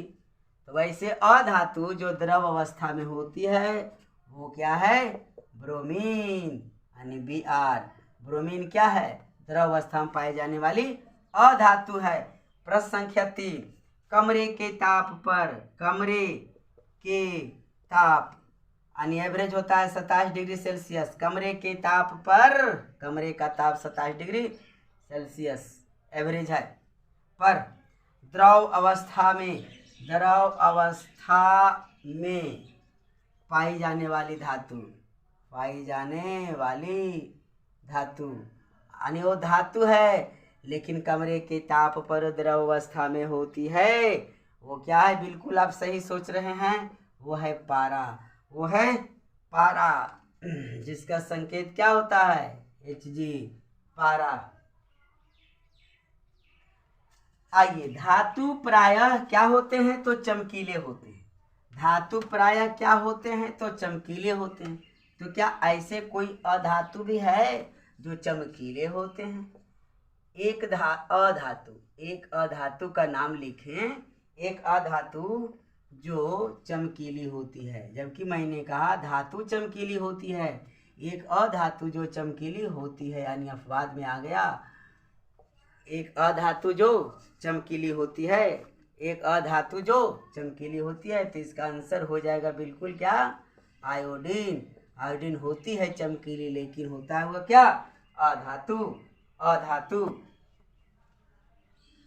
तो वैसे अधातु जो द्रव अवस्था में होती है वो क्या है? ब्रोमीन, यानी Br। ब्रोमीन क्या है? द्रव अवस्था में पाई जाने वाली अधातु है। प्रश्न संख्या 3, कमरे के ताप पर, कमरे के ताप यानी एवरेज होता है 27 डिग्री सेल्सियस। कमरे के ताप पर, कमरे का ताप 27 डिग्री सेल्सियस एवरेज है, पर द्रव अवस्था में, द्रव अवस्था में पाई जाने वाली धातु, पाई जाने वाली धातु यानी वो धातु है लेकिन कमरे के ताप पर द्रव अवस्था में होती है, वो क्या है? बिल्कुल आप सही सोच रहे हैं, वो है पारा। वो है पारा, जिसका संकेत क्या होता है? Hg, पारा। आइए, धातु प्रायः क्या होते हैं? तो चमकीले होते हैं। धातु प्रायः क्या होते हैं? तो चमकीले होते हैं। तो क्या ऐसे कोई अधातु भी है जो चमकीले होते हैं? एक अधातु का नाम लिखें, एक अधातु जो चमकीली होती है। जबकि मैंने कहा धातु चमकीली होती है, एक अधातु जो चमकीली होती है, यानी अपवाद में आ गया। एक अधातु जो चमकीली होती है, एक अधातु जो चमकीली होती है, तो इसका आंसर हो जाएगा बिल्कुल क्या? आयोडीन। आयोडीन होती है चमकीली, लेकिन होता है वह क्या? अधातु। अधातु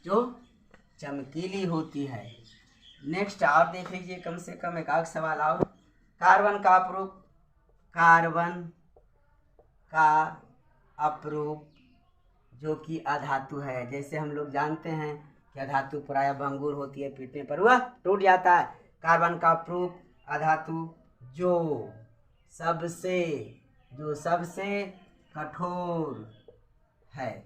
जो चमकीली होती है। नेक्स्ट और देख लीजिए, कम से कम एक आध सवाल और। कार्बन का अपरूप, कार्बन का अपरूप जो कि अधातु है। जैसे हम लोग जानते हैं कि अधातु प्रायः भंगुर होती है, पीटने पर वह टूट जाता है। कार्बन का अपरूप अधातु जो सबसे कठोर है,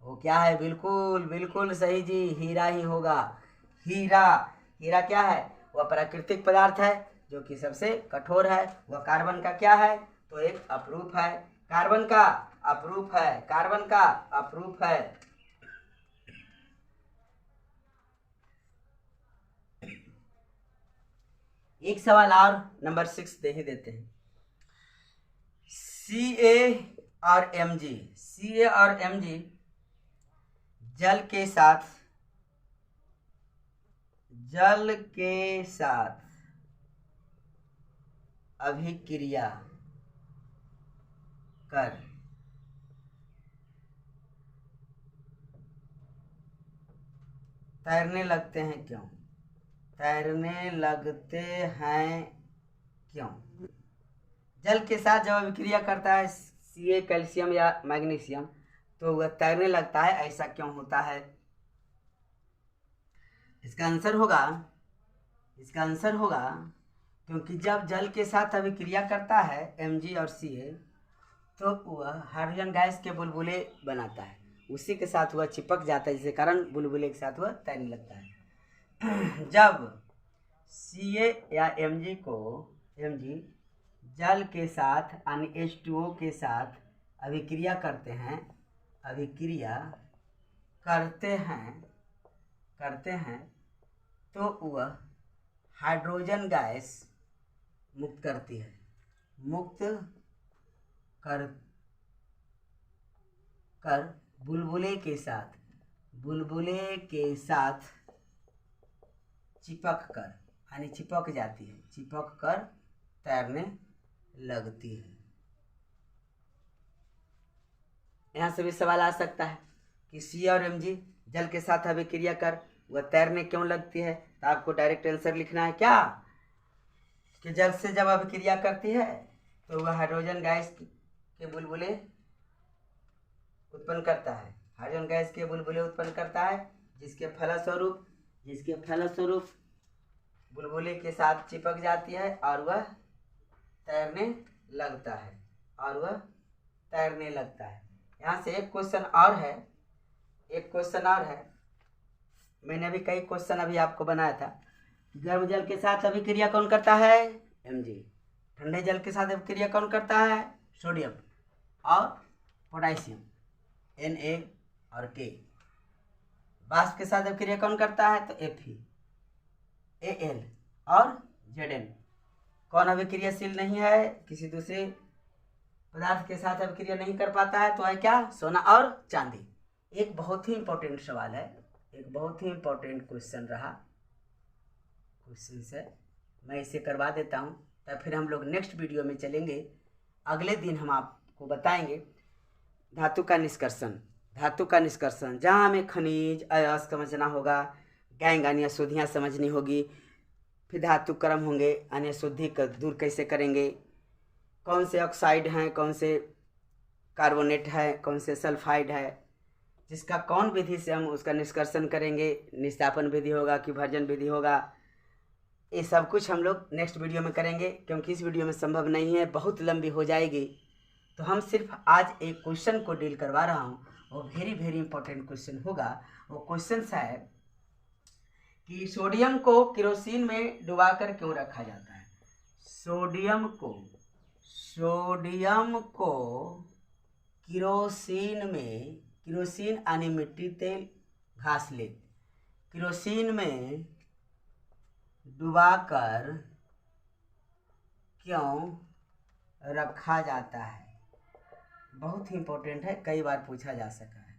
वो क्या है? बिल्कुल बिल्कुल सही जी, हीरा ही होगा। हीरा, हीरा क्या है? वह प्राकृतिक पदार्थ है जो कि सबसे कठोर है। वह कार्बन का क्या है? तो एक अपरूप है। कार्बन का अपरूप है, कार्बन का अपरूप है। एक सवाल और नंबर 6 दे ही देते हैं। Ca और Mg, Ca और Mg जल के साथ अभिक्रिया कर तैरने लगते हैं। क्यों तैरने लगते हैं? क्यों? जल के साथ जब अभिक्रिया करता है Ca कैल्शियम या मैग्नीशियम, तो वह तैरने लगता है। ऐसा क्यों होता है? इसका आंसर होगा क्योंकि जब जल के साथ अभिक्रिया करता है Mg और Ca, तो वह हाइड्रोजन गैस के बुलबुले बनाता है, उसी के साथ वह चिपक जाता है, जिसके कारण बुलबुले के साथ वह तैरने लगता है। जब Ca या Mg जल के साथ यानी H2O के साथ अभिक्रिया करते हैं तो वह हाइड्रोजन गैस मुक्त करती है, मुक्त कर बुलबुले के साथ चिपक जाती है, चिपक कर तैरने लगती है। यहाँ से भी सवाल आ सकता है कि Ca और Mg जल के साथ अभिक्रिया कर वह तैरने क्यों लगती है? तो आपको डायरेक्ट आंसर लिखना है क्या, कि जल से जब अभिक्रिया करती है तो वह हाइड्रोजन गैस के बुलबुले उत्पन्न करता है, हाइड्रोजन गैस के बुलबुले उत्पन्न करता है, जिसके फलस्वरूप बुलबुले के साथ चिपक जाती है और वह तैरने लगता है, यहाँ से एक क्वेश्चन और है, एक क्वेश्चन और है। मैंने अभी कई क्वेश्चन अभी आपको बनाया था। गर्म जल के साथ अभिक्रिया कौन करता है? Mg। ठंडे जल के साथ अभिक्रिया कौन करता है? सोडियम और पोटेशियम Na और K। वाष्प के साथ अभिक्रिया कौन करता है? तो Fe, Al और Zn। कौन अभिक्रियाशील नहीं है? किसी दूसरे पदार्थ के साथ अभिक्रिया नहीं कर पाता है, तो है क्या? सोना और चांदी। एक बहुत ही इंपॉर्टेंट सवाल है, एक बहुत ही इंपॉर्टेंट क्वेश्चन रहा। क्वेश्चन से मैं इसे करवा देता हूँ, तब फिर हम लोग नेक्स्ट वीडियो में चलेंगे। अगले दिन हम आपको बताएंगे धातु का निष्कर्षण। धातु का निष्कर्षण जहाँ हमें खनिज अयस्क समझना होगा, गैंग अन्य अशुद्धियाँ समझनी होगी, फिर धातु क्रम होंगे, अन्य अशुद्धि को दूर कैसे करेंगे, कौन से ऑक्साइड हैं, कौन से कार्बोनेट है, कौन से सल्फाइड है, जिसका कौन विधि से हम उसका निष्कर्षण करेंगे, निस्तापन विधि होगा कि भर्जन विधि होगा, ये सब कुछ हम लोग नेक्स्ट वीडियो में करेंगे। क्योंकि इस वीडियो में संभव नहीं है, बहुत लंबी हो जाएगी। तो हम सिर्फ आज एक क्वेश्चन को डील करवा रहा हूँ, वो वेरी इंपॉर्टेंट क्वेश्चन होगा। वो क्वेश्चन है कि सोडियम को केरोसिन में डुबाकर क्यों रखा जाता है? सोडियम को केरोसिन में, केरोसिन यानी मिट्टी तेल घासलेट, केरोसिन में डुबाकर क्यों रखा जाता है? बहुत ही इंपॉर्टेंट है, कई बार पूछा जा सका है।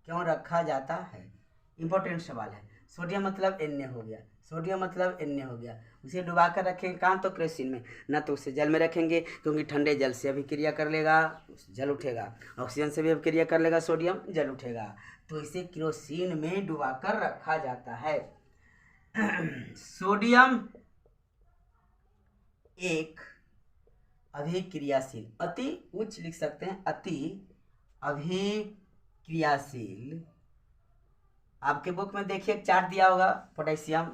क्यों रखा जाता है? इंपॉर्टेंट सवाल है। सोडियम मतलब Na हो गया, सोडियम मतलब Na हो गया। उसे डुबा कर रखेंगे कहाँ? तो केरोसिन में, ना तो उसे जल में रखेंगे, क्योंकि ठंडे जल से अभिक्रिया कर लेगा, जल उठेगा। ऑक्सीजन से भी अभिक्रिया कर लेगा सोडियम, जल उठेगा। तो इसे केरोसिन में डुबा कर रखा जाता है। सोडियम एक अभिक्रियाशील, अति उच्च लिख सकते हैं, अति अभिक्रियाशील। आपके बुक में देखिए चार्ट दिया होगा, पोटेशियम,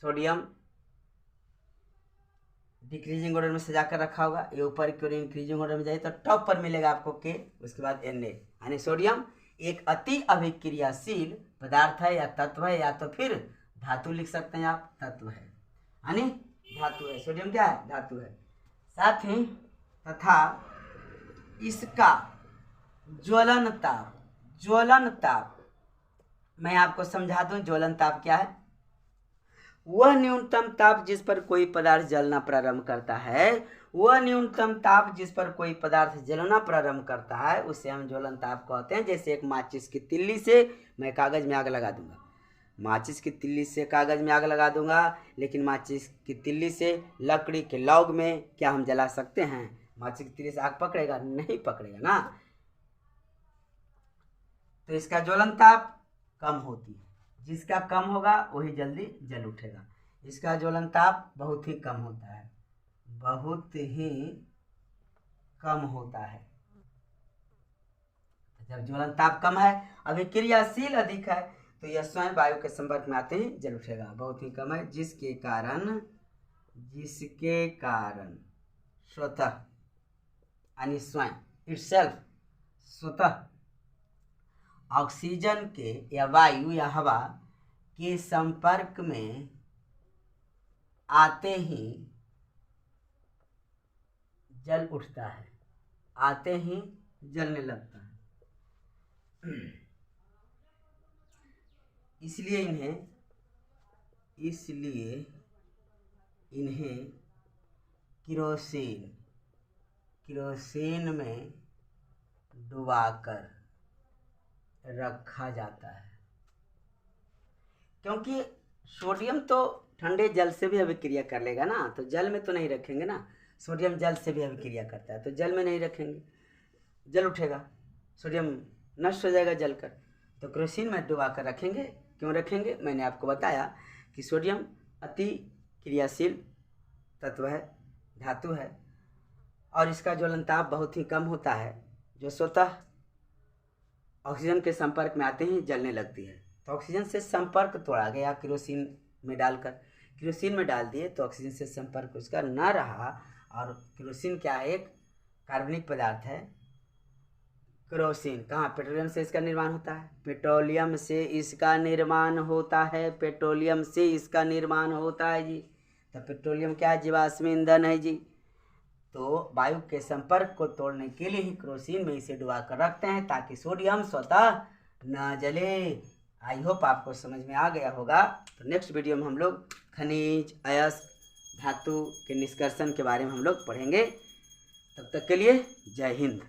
सोडियम डिक्रीजिंग ऑर्डर में सजा कर रखा होगा। ये ऊपर की ओर इंक्रीजिंग ऑर्डर में जाए तो टॉप पर मिलेगा आपको के, उसके बाद Na, यानी सोडियम एक अति अभिक्रियाशील पदार्थ है या तत्व है, या तो फिर धातु लिख सकते हैं आप, तत्व है, यानी धातु है। सोडियम क्या है? धातु है। साथ ही तथा इसका ज्वलन ताप मैं आपको समझा दूं। ज्वलन ताप क्या है? वह न्यूनतम ताप जिस पर कोई पदार्थ जलना प्रारंभ करता है, वह न्यूनतम ताप जिस पर कोई पदार्थ जलना प्रारंभ करता है, उसे हम ज्वलन ताप कहते हैं। जैसे एक माचिस की तिल्ली से मैं कागज में आग लगा दूंगा, माचिस की तिल्ली से कागज में आग लगा दूंगा, लेकिन माचिस की तिल्ली से लकड़ी के लौग में क्या हम जला सकते हैं? माचिस की तिल्ली से आग पकड़ेगा? नहीं पकड़ेगा ना। तो इसका ज्वलन ताप कम होती है, जिसका कम होगा वही जल्दी जल उठेगा। इसका ज्वलन ताप बहुत ही कम होता है, बहुत ही कम होता है। जब ज्वलन ताप कम है, अभिक्रियाशील अधिक है, तो यह स्वयं वायु के संपर्क में आते ही जल उठेगा। बहुत ही कम है, जिसके कारण स्वतः यानी स्वयं, इटसेल्फ, स्वतः ऑक्सीजन के या वायु या हवा के संपर्क में आते ही जल उठता है, आते ही जलने लगता है। इसलिए इन्हें केरोसिन में डुबाकर रखा जाता है। क्योंकि सोडियम तो ठंडे जल से भी अभिक्रिया कर लेगा ना, तो जल में तो नहीं रखेंगे ना। सोडियम जल से भी अभिक्रिया करता है, तो जल में नहीं रखेंगे, जल उठेगा, सोडियम नष्ट हो जाएगा जलकर। तो केरोसिन में डुबा कर रखेंगे। क्यों रखेंगे? मैंने आपको बताया कि सोडियम अति क्रियाशील तत्व है, धातु है, और इसका ज्वलनताप बहुत ही कम होता है, जो स्वतः ऑक्सीजन के संपर्क में आते ही जलने लगती है। तो ऑक्सीजन से संपर्क तोड़ा गया केरोसिन में डालकर, केरोसिन में डाल दिए तो ऑक्सीजन से संपर्क उसका न रहा। और केरोसिन क्या है? एक कार्बनिक पदार्थ है, केरोसिन। कहाँ? पेट्रोलियम से इसका निर्माण होता है, पेट्रोलियम से इसका निर्माण होता है, पेट्रोलियम से इसका निर्माण होता है जी। तो पेट्रोलियम क्या है? जीवाश्म ईंधन है जी। तो वायु के संपर्क को तोड़ने के लिए ही केरोसिन में इसे डुबा कर रखते हैं ताकि सोडियम स्वतः न जले। आई होप आपको समझ में आ गया होगा। तो नेक्स्ट वीडियो में हम लोग खनिज, अयस्क, धातु के निष्कर्षण के बारे में हम लोग पढ़ेंगे। तब तक के लिए जय हिंद।